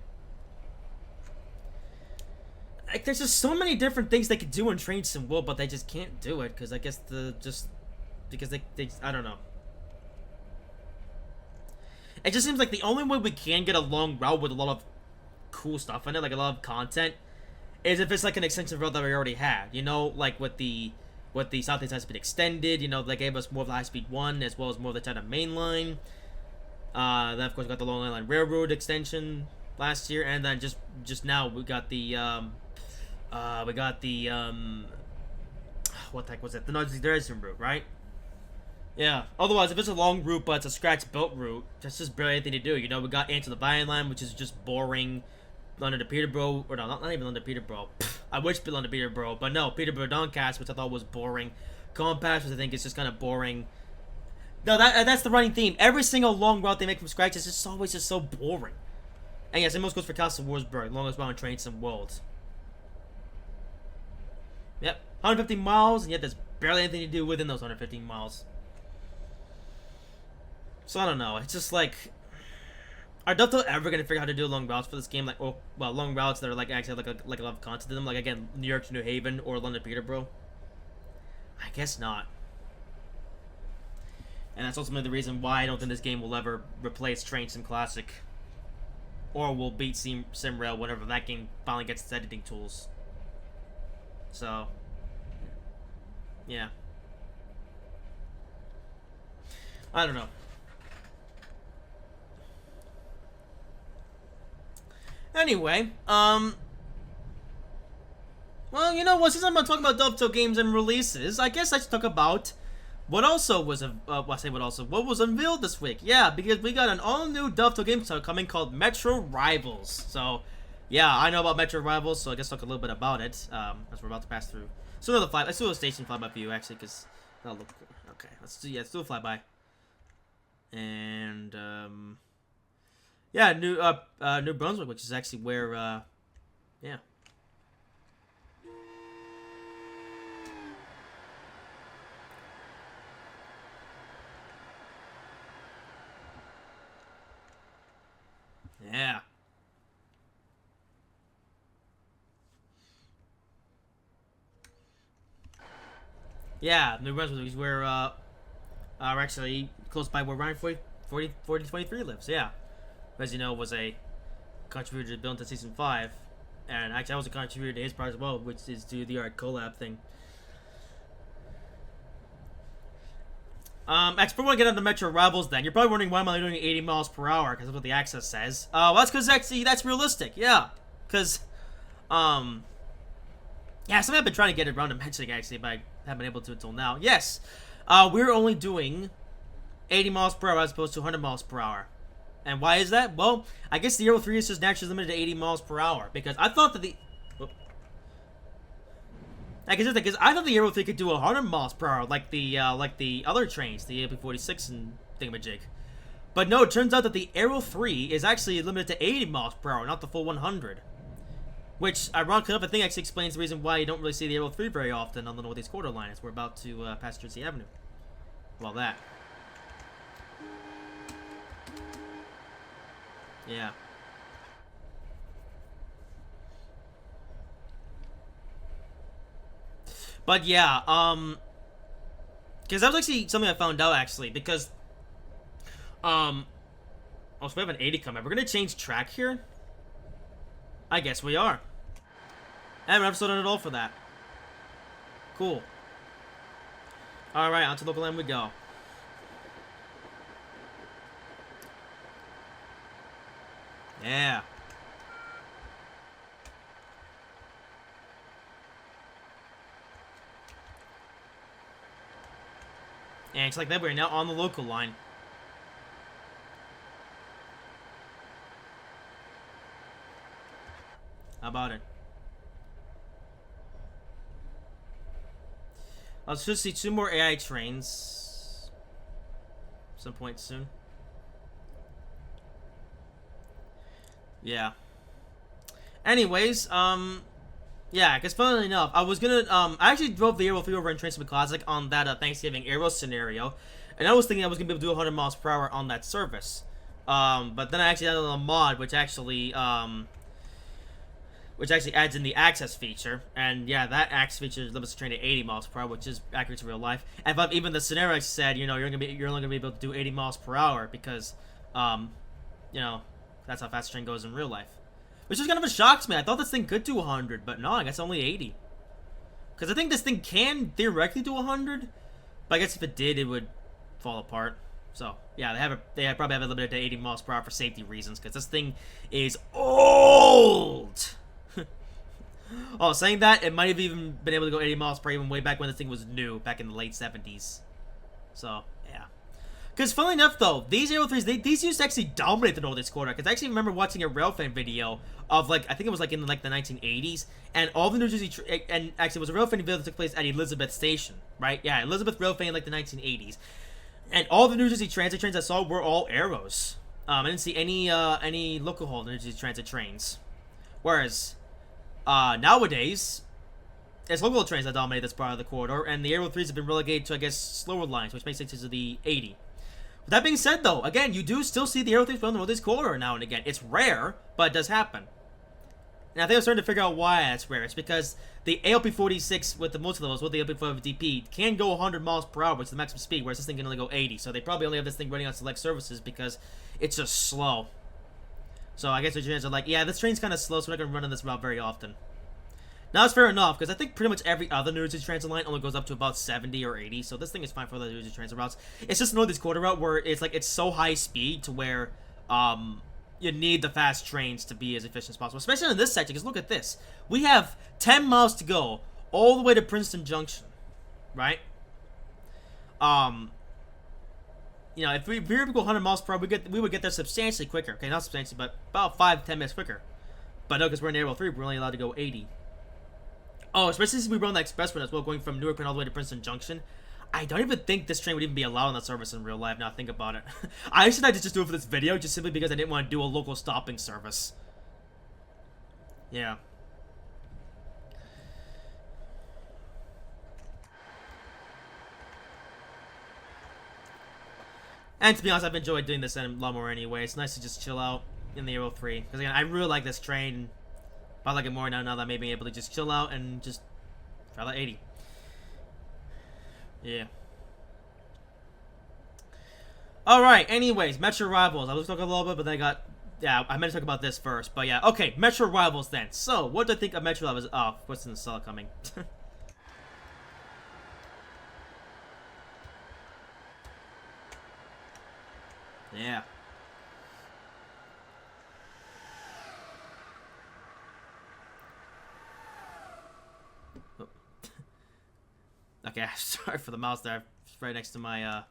like, there's just so many different things they could do in Train Sim World, but they just can't do it because I guess because they I don't know. It just seems like the only way we can get a long route with a lot of cool stuff in it, like a lot of content, is if it's like an extensive route that we already had. You know, like with the Southeast High Speed Extended. You know, they gave us more of the High Speed 1 as well as more of the China Main Line. Then of course we got the Long Island Railroad extension last year, and then just now we got the what the heck was it? The Northeast route, right? Yeah. Otherwise, if it's a long route but it's a scratch-built route, that's just barely anything to do. You know, we got Into the Bayou Line, which is just boring. London to Peterborough, or no, not even London to Peterborough. I wish London to Peterborough, but no, Peterborough Doncaster, which I thought was boring. Compass, which I think is just kind of boring. No, that's the running theme. Every single long route they make from scratch is just always just so boring. And yes, it most goes for Castle Warsburg, longest route in Train Sim World. Yep, 150 miles, and yet there's barely anything to do within those 115 miles. So I don't know. It's just like, are Delta ever gonna figure out how to do long routes for this game? Like, well, long routes that are like actually like a lot of content in them. Like again, New York to New Haven or London to Peterborough. I guess not. And that's ultimately the reason why I don't think this game will ever replace Train Sim Classic, or will beat Sim Rail whenever that game finally gets its editing tools. So, yeah. I don't know. Anyway, well, you know what? Since I'm talking about Dovetail games and releases, I guess I should talk about what also was what was unveiled this week. Yeah, because we got an all-new Dovetail game coming called Metro Rivals. So, yeah, I know about Metro Rivals, so I guess talk a little bit about it as we're about to pass through. So let's do a station flyby view actually, because that'll look cool. Okay, let's do a flyby. And yeah, New Brunswick, which is actually where yeah. Yeah. Yeah, New Brunswick is where we're actually close by where Ryan 4023 lives. Yeah, as you know, was a contributor to Build into Season 5, and actually I was a contributor to his part as well, which is to the art collab thing. Expert, want to get on the Metro Rivals then. You're probably wondering why am I doing 80 miles per hour, because that's what the access says. Well, that's because actually that's realistic, yeah. Because, yeah, something I've been trying to get around to mentioning actually, but I haven't been able to until now. Yes, we're only doing 80 miles per hour as opposed to 100 miles per hour. And why is that? Well, I guess the Euro 3 is just naturally limited to 80 miles per hour, because I thought that the... Because I thought the Euro 3 could do 100 miles per hour, like the other trains, the AP46 and thingamajig. But no, it turns out that the Aero 3 is actually limited to 80 miles per hour, not the full 100. Which, ironically enough, I think actually explains the reason why you don't really see the Aero 3 very often on the Northeast Quarter line, as we're about to pass Jersey Avenue. Well, that. Yeah. But yeah, because that was actually something I found out actually, because, oh, so we have an 80 coming. We're gonna change track here. I guess we are. I haven't episode on it all for that. Cool. All right, onto local line we go. Yeah. And it's like that, we're now on the local line. How about it? I'll just see 2 more AI trains some point soon. Yeah. Anyways, yeah, because funnily enough, I was gonna, I actually drove the Aero 3 over in Train Sim Classic on that Thanksgiving Aero scenario, and I was thinking I was gonna be able to do 100 miles per hour on that service. But then I actually added a mod, which actually which actually adds in the access feature. And yeah, that access feature limits the train to 80 miles per hour, which is accurate to real life. And but even the scenario said, you know, you're only gonna be able to do 80 miles per hour because, you know, that's how fast the train goes in real life. Which is kind of a shock to me. I thought this thing could do 100, but no, I guess only 80. Because I think this thing can theoretically do 100, but I guess if it did, it would fall apart. So yeah, they probably have it limited to 80 miles per hour for safety reasons, because this thing is old. Oh, saying that, it might have even been able to go 80 miles per hour even way back when this thing was new, back in the late 70s. So yeah. Because funnily enough, though, these Aero 3s, these used to actually dominate the Northeast corridor. Because I actually remember watching a Railfan video of, like, I think it was, like, in, like, the 1980s. And all the New Jersey, and actually it was a Railfan video that took place at Elizabeth Station, right? Yeah, Elizabeth Railfan in, like, the 1980s. And all the New Jersey transit trains I saw were all Aeros. I didn't see any local haul New Jersey transit trains. Whereas, nowadays, it's local trains that dominate this part of the corridor. And the Aero 3s have been relegated to, I guess, slower lines, which makes it to the 80. With that being said, though, again, you do still see the Aero 3s on the Northeast corridor now and again. It's rare, but it does happen. And I think I'm starting to figure out why that's rare. It's because the ALP-46 with the multi-levels, with the ALP-5DP, can go 100 miles per hour, which is the maximum speed, whereas this thing can only go 80. So they probably only have this thing running on select services because it's just slow. So I guess the engineers are like, yeah, this train's kind of slow, so we're not going to run on this route very often. Now, that's fair enough, because I think pretty much every other New Jersey transit line only goes up to about 70 or 80, so this thing is fine for other New Jersey transit routes. It's just Northeast corridor route where it's like, it's so high speed to where, you need the fast trains to be as efficient as possible, especially in this section, because look at this. We have 10 miles to go all the way to Princeton Junction, right? You know, if we were to go 100 miles per hour, we would get there substantially quicker. Okay, not substantially, but about 5-10 minutes quicker. But no, because we're in Aero 3, we're only allowed to go 80. Oh, especially since we run the express run as well, going from Newark all the way to Princeton Junction. I don't even think this train would even be allowed on that service in real life, now think about it. I actually decided to just do it for this video, just simply because I didn't want to do a local stopping service. Yeah. And to be honest, I've enjoyed doing this a lot more anyway. It's nice to just chill out in the Aero 3. Because again, I really like this train. But I like it more now that I may be able to just chill out and just try that 80. Yeah. Alright, anyways, Metro Rivals. I was talking a little bit, but then I got... Yeah, I meant to talk about this first. But yeah, okay, Metro Rivals then. So, what do I think of Metro Rivals? Oh, what's in the cell coming? Yeah. Oh. Okay, sorry for the mouse there. It's right next to my,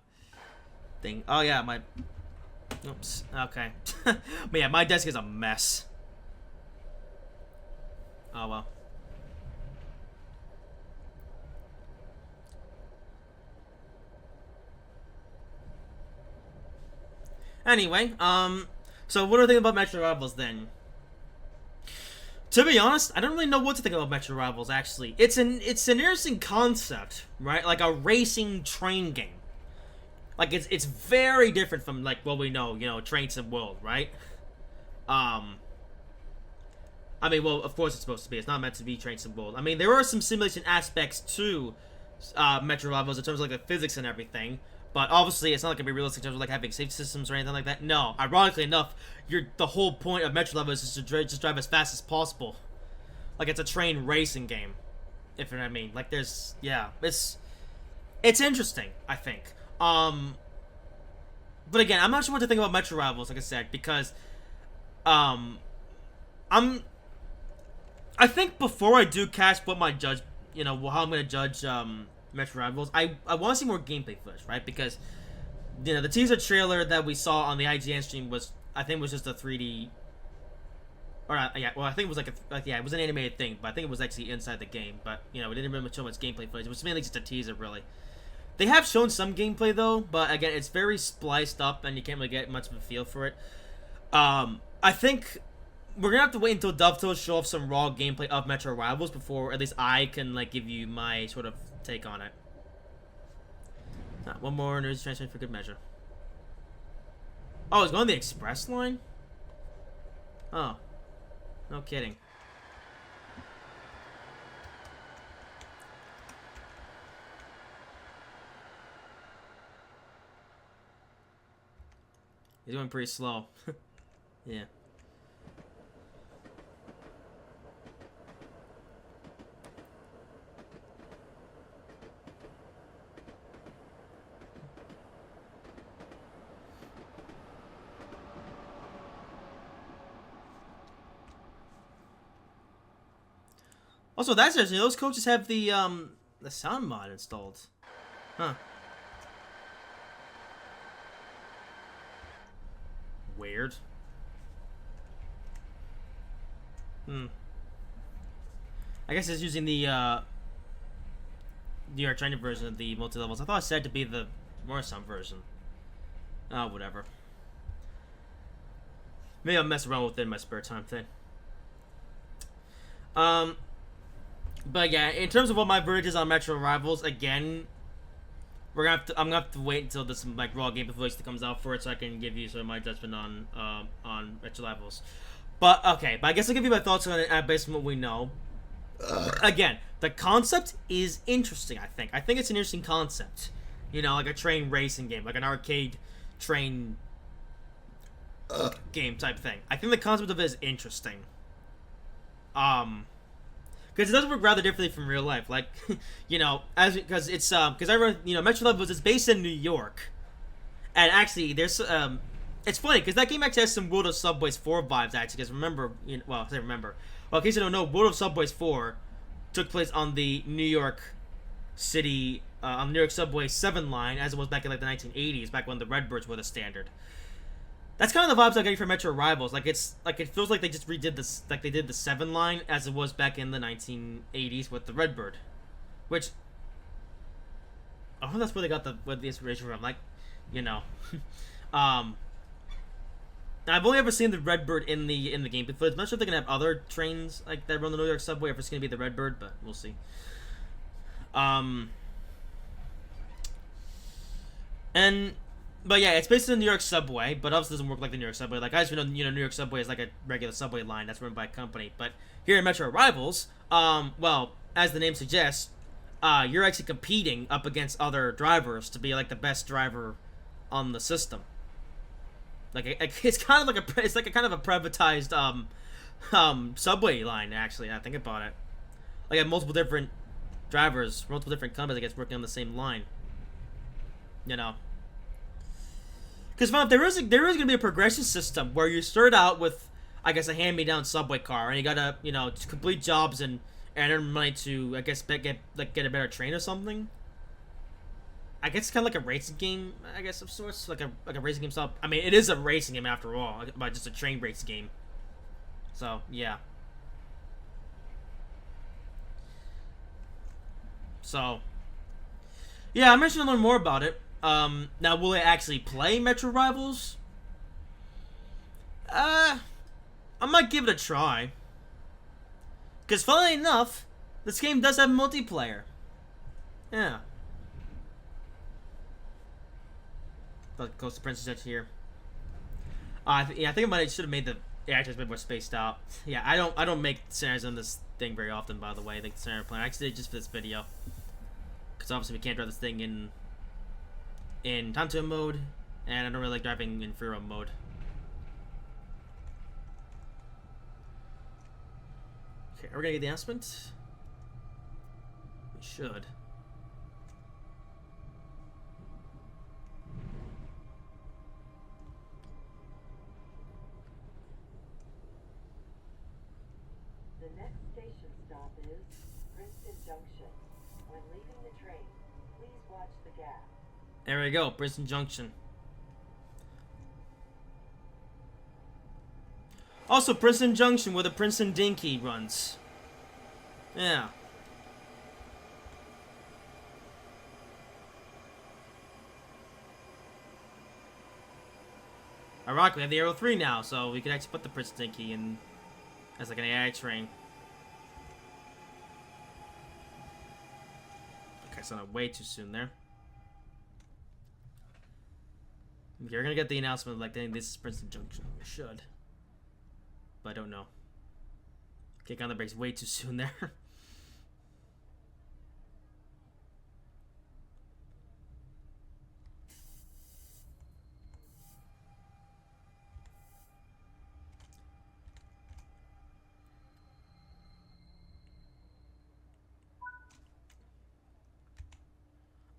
thing. Oh, yeah, my... Oops. Okay. But yeah, my desk is a mess. Oh, well. Anyway, so what do I think about Metro Rivals then? To be honest, I don't really know what to think about Metro Rivals, actually. It's an interesting concept, right? Like a racing train game. Like, it's very different from, like, what we know, you know, Train Sim World, right? I mean, well, of course it's supposed to be. It's not meant to be Train Sim World. I mean, there are some simulation aspects to Metro Rivals in terms of, like, the physics and everything. But obviously, it's not going to be realistic in terms of like having safety systems or anything like that. No, ironically enough, the whole point of Metro Levels is to just drive as fast as possible. Like it's a train racing game, if you know what I mean. Like there's, yeah, it's interesting, I think. But again, I'm not sure what to think about Metro Rivals, like I said, because I think before I do cast what my judge, you know, how I'm gonna judge Metro Rivals, I want to see more gameplay footage, right? Because, you know, the teaser trailer that we saw on the IGN stream was, I think, was just a 3D, or yeah, well, I think it was like yeah, it was an animated thing, but I think it was actually inside the game. But you know, it didn't really show much gameplay footage. It was mainly just a teaser, really. They have shown some gameplay though, but again, it's very spliced up, and you can't really get much of a feel for it. I think we're gonna have to wait until Dovetail show off some raw gameplay of Metro Rivals before at least I can like give you my sort of take on it. One more news transfer for good measure. Oh, it's going the express line? Oh. No kidding. He's going pretty slow. Yeah. Also, that's interesting. Those coaches have the sound mod installed. Huh. Weird. Hmm. I guess it's using the New York China version of the multi-levels. I thought it said to be the Morristown version. Oh, whatever. Maybe I'll mess around with it in my spare time thing. But yeah, in terms of what my verdict is on Metro Rivals, again, I'm gonna have to wait until this like raw gameplay footage comes out for it, so I can give you sort of my judgment on Metro Rivals. But okay, but I guess I'll give you my thoughts on it based on what we know. Again, the concept is interesting. I think it's an interesting concept. You know, like a train racing game, like an arcade train game type thing. I think the concept of it is interesting. Because it does work rather differently from real life. Like, you know, because I read, you know, Metro Levels is based in New York, and actually there's it's funny because that game actually has some World of Subways 4 vibes actually. Because remember, well, I say remember. Well, in case you don't know, World of Subways 4 took place on the New York City, on the New York Subway 7 line, as it was back in like the 1980s, back when the Redbirds were the standard. That's kind of the vibes I'm getting from Metro Rivals. Like it feels like they just redid this, like they did the 7 line as it was back in the 1980s with the Redbird, which I don't know if that's where they got the inspiration from. Like, you know, I've only ever seen the Redbird in the game before. I'm not sure if they're gonna have other trains like that run the New York subway, or if it's gonna be the Redbird, but we'll see. But yeah, it's based in the New York subway, but obviously doesn't work like the New York subway. Like I just know, New York subway is like a regular subway line that's run by a company. But here in Metro Rivals, well, as the name suggests, you're actually competing up against other drivers to be like the best driver on the system. Like it's kind of like it's like a kind of a privatized subway line actually. I think about it. Like I have multiple different drivers, multiple different companies, I guess, working on the same line. You know. Because there is going to be a progression system where you start out with, I guess, a hand-me-down subway car, and you gotta, you know, complete jobs and earn money to, I guess, get a better train or something. I guess it's kind of like a racing game, I guess, of sorts, like a racing game style. I mean, it is a racing game after all, but just a train race game. So yeah. So yeah, I'm interested to learn more about it. Now will it actually play Metro Rivals? I might give it a try. Because funnily enough, this game does have multiplayer. Yeah. But Coast of Princess Edge here. Yeah, I think I should have made the actors a bit more spaced out. Yeah, I don't make scenarios on this thing very often, by the way. I think the scenario plan. I actually did it just for this video. Because obviously we can't drive this thing in time to mode, and I don't really like driving in free roam mode. Okay, are we gonna get the announcement? We should. The next station stop is Princeton Junction. When leaving the train, please watch the gap. There we go, Princeton Junction. Also, Princeton Junction, where the Princeton Dinky runs. Yeah. Ironically, we have the Arrow 3 now, so we can actually put the Princeton Dinky in as like an AI train. Okay, so way too soon there. You're gonna get the announcement like this is Princeton Junction. You should. But I don't know. Kick on the brakes way too soon there.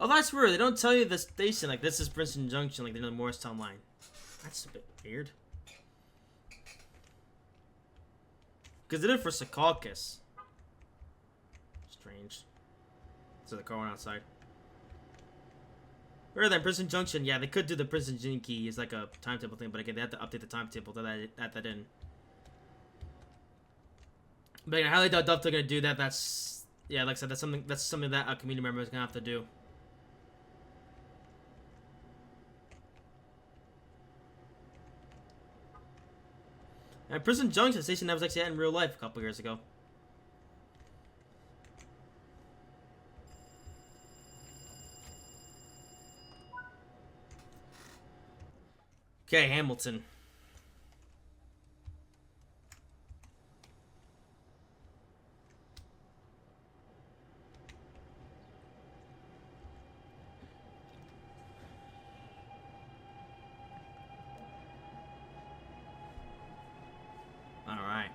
Oh, that's weird. They don't tell you the station. Like, this is Princeton Junction, like, they're in the Morristown line. That's a bit weird. Because they did it for Secaucus. Strange. So the car went outside. Rather than Princeton Junction, yeah, they could do the Princeton Junction key as like a timetable thing, but again, they have to update the timetable to add that in. But again, how they they're gonna do that, that's, yeah, like I said, that's something that a community member is gonna have to do. And Princeton Junction station that was actually at in real life a couple years ago. Okay, Hamilton. All right.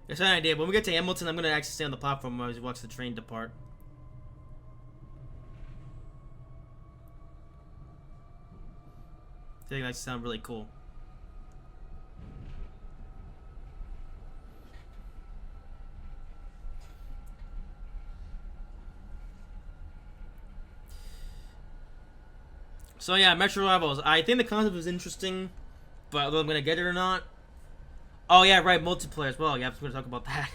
That's an idea. When we get to Hamilton, I'm gonna actually stay on the platform while we watch the train depart. I think that sounds really cool. So yeah, Metro Rivals. I think the concept was interesting, but whether I'm gonna get it or not. Oh yeah, right, multiplayer as well. Yeah, I'm gonna talk about that.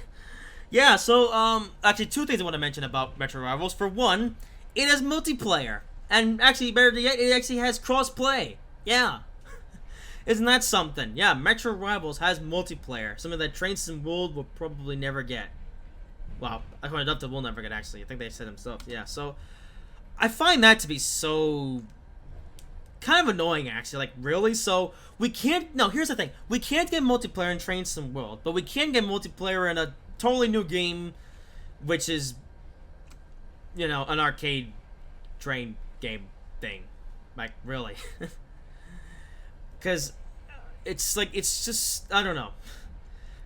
Yeah, so actually two things I want to mention about Metro Rivals. For one, it has multiplayer, and actually better yet, it actually has cross-play. Yeah, isn't that something? Yeah, Metro Rivals has multiplayer, something that Train Sim World will probably never get. Well, I find it will never get actually. I think they said themselves. Yeah, so I find that to be so kind of annoying actually. Like, really? So we can't, no, here's the thing, we can't get multiplayer in Train Sim World, but we can get multiplayer in a totally new game, which is, you know, an arcade train game thing. Like, really. Because it's like, it's just, I don't know.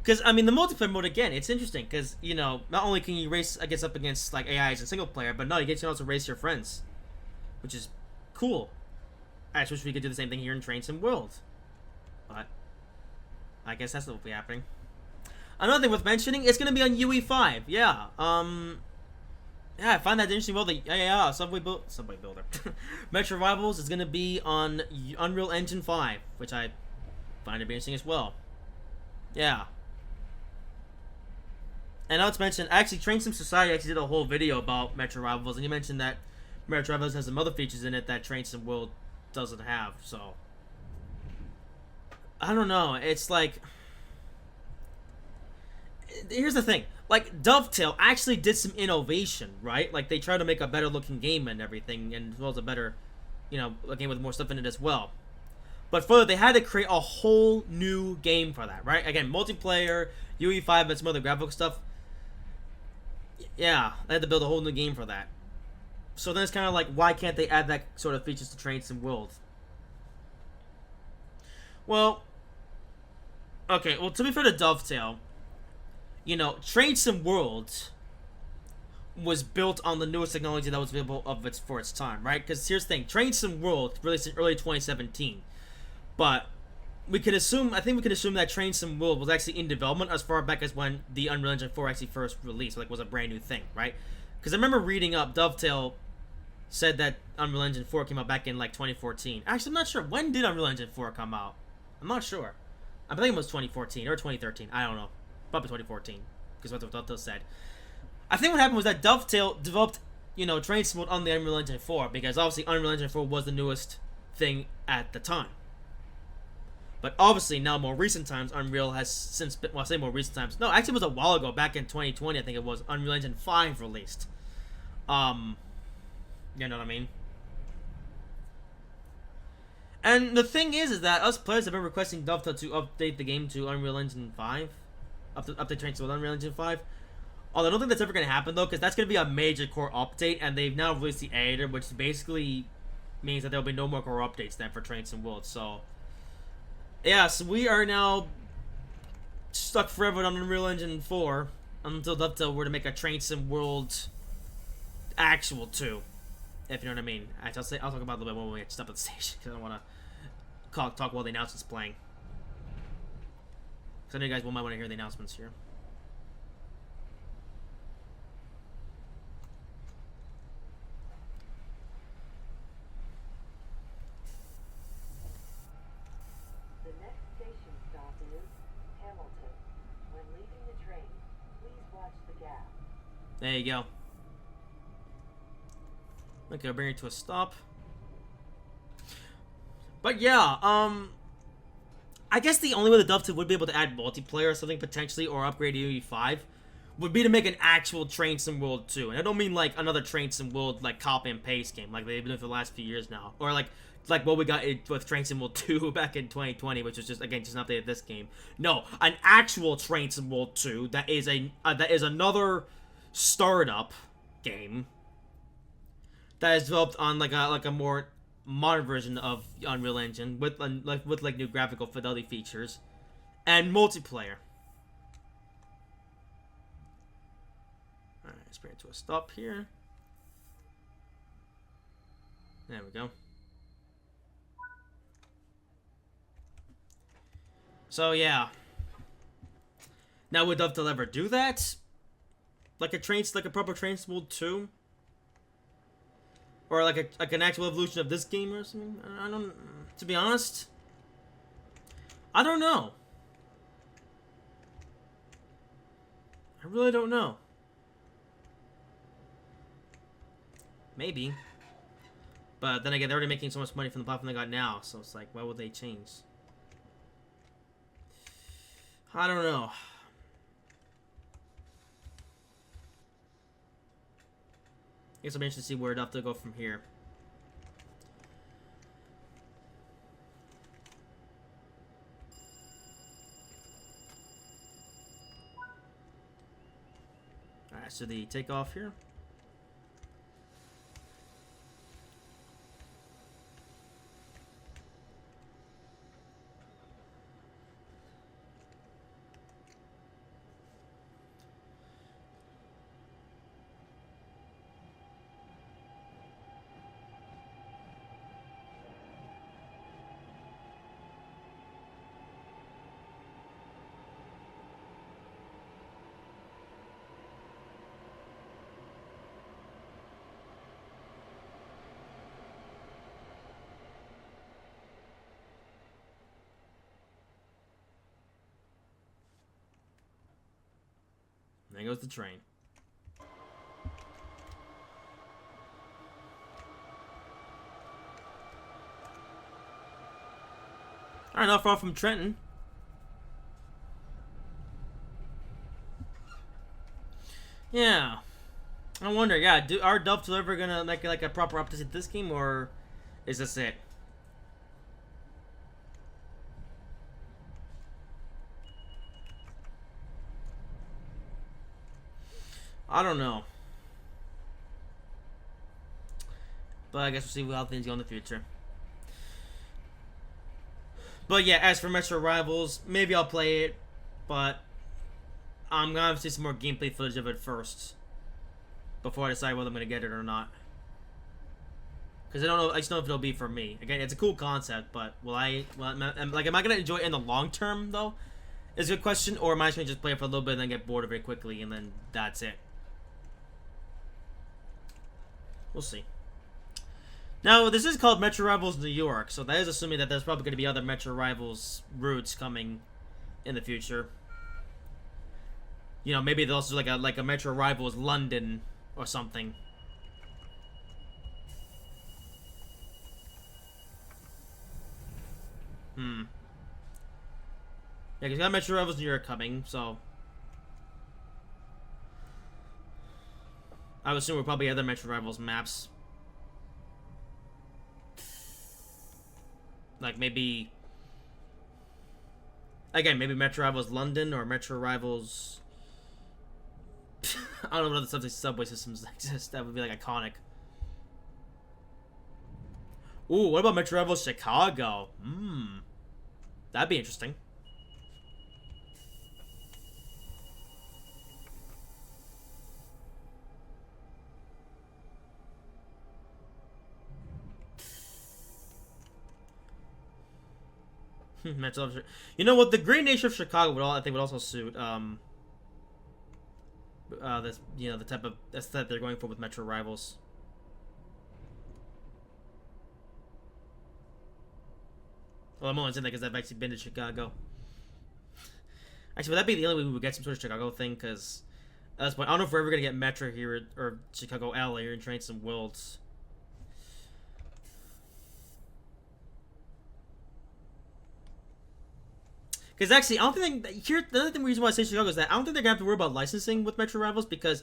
Because, I mean, the multiplayer mode, again, it's interesting, because, you know, not only can you race, I guess, up against, like, AIs in single player, but no, you get to also race your friends, which is cool. I just wish we could do the same thing here in Train Sim World. But I guess that's what will be happening. Another thing worth mentioning, it's gonna be on UE5. Yeah. Yeah, I find that interesting. Well, the Subway Builder, Metro Rivals is gonna be on Unreal Engine 5, which I find to be interesting as well. Yeah. And now it's mentioned, actually, Train Sim Society actually did a whole video about Metro Rivals, and you mentioned that Metro Rivals has some other features in it that Train Sim World doesn't have, so I don't know. It's like, here's the thing, like, Dovetail actually did some innovation, right? Like, they tried to make a better looking game and everything, and as well as a better, you know, a game with more stuff in it as well. But further, they had to create a whole new game for that, right? Again, multiplayer, UE5, and some other graphical stuff. Yeah, they had to build a whole new game for that. So then it's kind of like, why can't they add that sort of features to Train Sim World? Well, okay, well, to be fair to Dovetail, you know, Train Sim World was built on the newest technology that was available for its time, right? Because here's the thing, Train Sim World released in early 2017, but we can assume, I think we can assume that Train Sim World was actually in development as far back as when the Unreal Engine 4 actually first released, like, was a brand new thing, right? Because I remember reading up, Dovetail said that Unreal Engine 4 came out back in, like, 2014. Actually, I'm not sure. When did Unreal Engine 4 come out? I'm not sure. I think it was 2014 or 2013. I don't know. Probably 2014, because what Dovetail said. I think what happened was that Dovetail developed, you know, Train Sim World on the Unreal Engine 4, because obviously Unreal Engine 4 was the newest thing at the time. But obviously now, more recent times, Unreal has since been, well, I say more recent times. No, actually it was a while ago, back in 2020, I think it was, Unreal Engine 5 released. You know what I mean? And the thing is that us players have been requesting Dovetail to update the game to Unreal Engine 5. Update Train Sim with Unreal Engine 5. Although I don't think that's ever going to happen, though, because that's going to be a major core update, and they've now released the editor, which basically means that there'll be no more core updates then for Train Sim World. So, yeah, so we are now stuck forever on Unreal Engine 4 until Dovetail were to make a Train Sim World actual 2, if you know what I mean. Actually, I'll talk about it a little bit when we get stuff at the station, because I don't want to talk while the announcement's playing. Because I know you guys might want to hear the announcements here. The next station stop is Hamilton. When leaving the train, please watch the gap. There you go. Okay, I'll bring it to a stop. But yeah, I guess the only way the Dovetail would be able to add multiplayer or something potentially, or upgrade to UE5, would be to make an actual Train Sim World 2. And I don't mean like another Train Sim World like copy and paste game like they've been doing for the last few years now, or like what we got with Train Sim World 2 back in 2020, which was just again just an update of this game. No, an actual Train Sim World 2 that is another startup game that is developed on like a more modern version of Unreal Engine with new graphical fidelity features and multiplayer. All right, let's bring it to a stop here. There we go. So yeah. Now would Dovetail ever do that? Like a proper Train Sim World 2? Or like an actual evolution of this game or something? I don't... To be honest, I don't know. I really don't know. Maybe. But then again, they're already making so much money from the platform they got now, so it's like, why would they change? I don't know. I guess I'm interested to see where enough to go from here. Alright, so the takeoff here. There goes the train. Alright, not far from Trenton. Yeah. I wonder, yeah, are Dovetail ever gonna make like a proper update to this game, or is this it? I don't know. But I guess we'll see how things go in the future. But yeah, as for Metro Rivals, maybe I'll play it, but I'm gonna have to see some more gameplay footage of it first before I decide whether I'm gonna get it or not. Because I don't know, I just know if it'll be for me. Again, it's a cool concept, but will I? Well, am I gonna enjoy it in the long term though? Is a good question, or am I just gonna play it for a little bit and then get bored of it quickly and then that's it? We'll see. Now, this is called Metro Rivals New York, so that is assuming that there's probably going to be other Metro Rivals routes coming in the future. You know, maybe there's also like a Metro Rivals London or something. Yeah, because you got Metro Rivals New York coming, so I would assume we'll probably other Metro Rivals maps. Like maybe, again, maybe Metro Rivals London or Metro Rivals I don't know what other subway systems exist that would be like iconic. Ooh, what about Metro Rival Chicago? That'd be interesting. You know what? The Great Nation of Chicago would I think would also suit this, you know, the type of aesthetic they're going for with Metro Rivals. Well, I'm only saying that because I've actually been to Chicago. Actually, would that be the only way we would get some sort of Chicago thing? Because at this point, I don't know if we're ever gonna get Metro here or Chicago LA or in Trains and Worlds. Because actually, I don't think here the other reason why I say Chicago is that I don't think they're gonna have to worry about licensing with Metro Rivals because,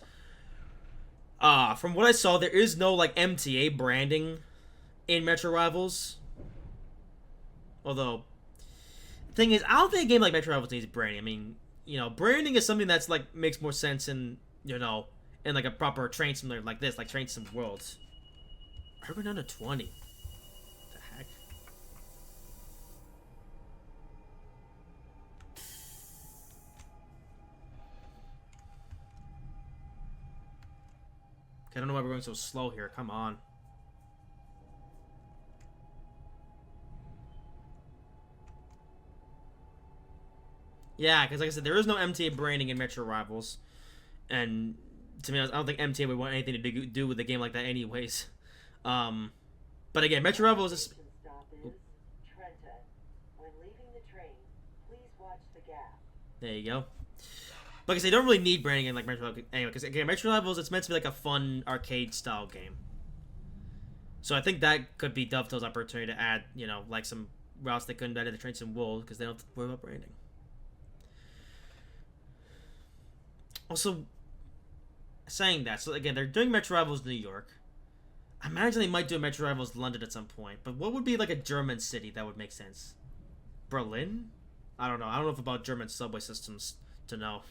from what I saw, there is no like MTA branding in Metro Rivals. Although, the thing is, I don't think a game like Metro Rivals needs branding. I mean, you know, branding is something that's like makes more sense in, you know, in like a proper train simulator like this, like Train Sim Worlds. Are we down to 20? The heck? I don't know why we're going so slow here. Come on. Yeah, because like I said, there is no MTA branding in Metro Rivals. And to be honest, I don't think MTA would want anything to do with a game like that anyways. But again, Metro Rivals is... Stop is Trenton. When leaving the train, please watch the gap. There you go. But like I say, they don't really need branding in like Metro Rivals anyway, because again, Metro Rivals, it's meant to be like a fun arcade style game. So I think that could be Dovetail's opportunity to add, you know, like some routes they couldn't add to the Trains and World because they don't have to worry about branding. Also, saying that, so again, they're doing Metro Rivals New York. I imagine they might do Metro Rivals London at some point, but what would be like a German city that would make sense? Berlin? I don't know. I don't know if about German subway systems to know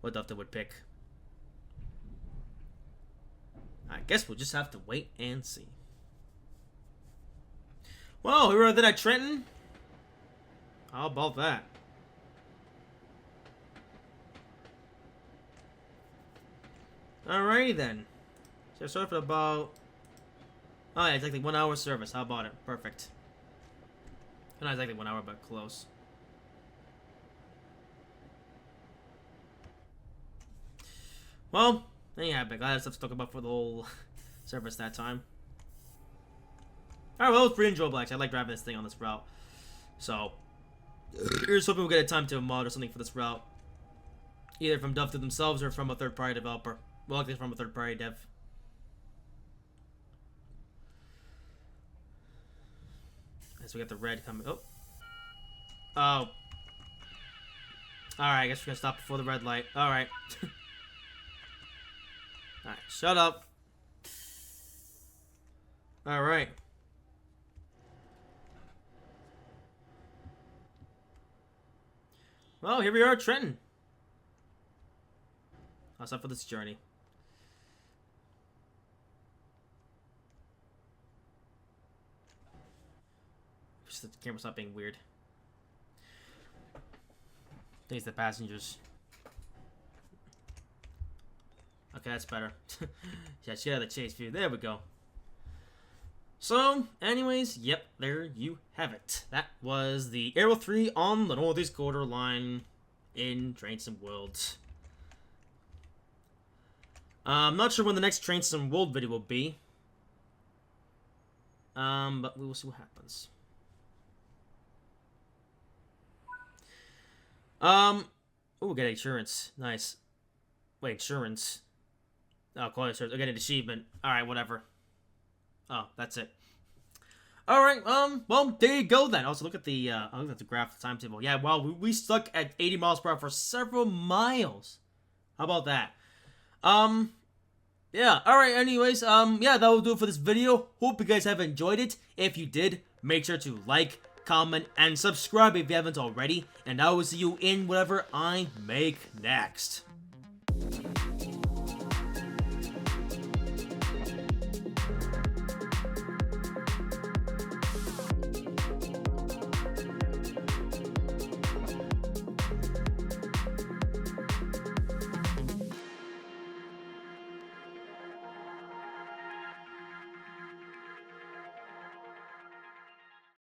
what Dovetail would pick. I guess we'll just have to wait and see. Well, we were there at Trenton. How about that? Alrighty then. So sorry for about... Oh yeah, exactly 1 hour service. How about it? Perfect. Not exactly 1 hour, but close. Well, anyhow, glad I have stuff to talk about for the whole service that time. Alright, well, it was pretty enjoyable actually. I like driving this thing on this route. So, here's hoping we'll get a time to mod or something for this route. Either from Dovetail themselves or from a third-party developer. Well, likely from a third-party dev. As we got the red coming. Oh. Oh. Alright, I guess we're gonna stop before the red light. Alright. Alright, shut up. Alright. Well, here we are at Trenton. That's up for this journey. Just the camera's not being weird. I think it's the passengers. Okay, that's better. Yeah, she had the chase view. There we go. So, anyways, yep, there you have it. That was the Aero 3 on the Northeast Corridor line in Train Sim Worlds. I'm not sure when the next Train Sim World video will be. But we will see what happens. Oh, we got insurance. Nice. Wait, insurance. Oh, quality insurance. I got an achievement. Alright, whatever. Oh, that's it. Alright, well, there you go then. Also, look at the, look at the graph, the timetable. Yeah, wow, we stuck at 80 miles per hour for several miles. How about that? Yeah, alright, anyways, yeah, that will do it for this video. Hope you guys have enjoyed it. If you did, make sure to like, comment, and subscribe if you haven't already. And I will see you in whatever I make next.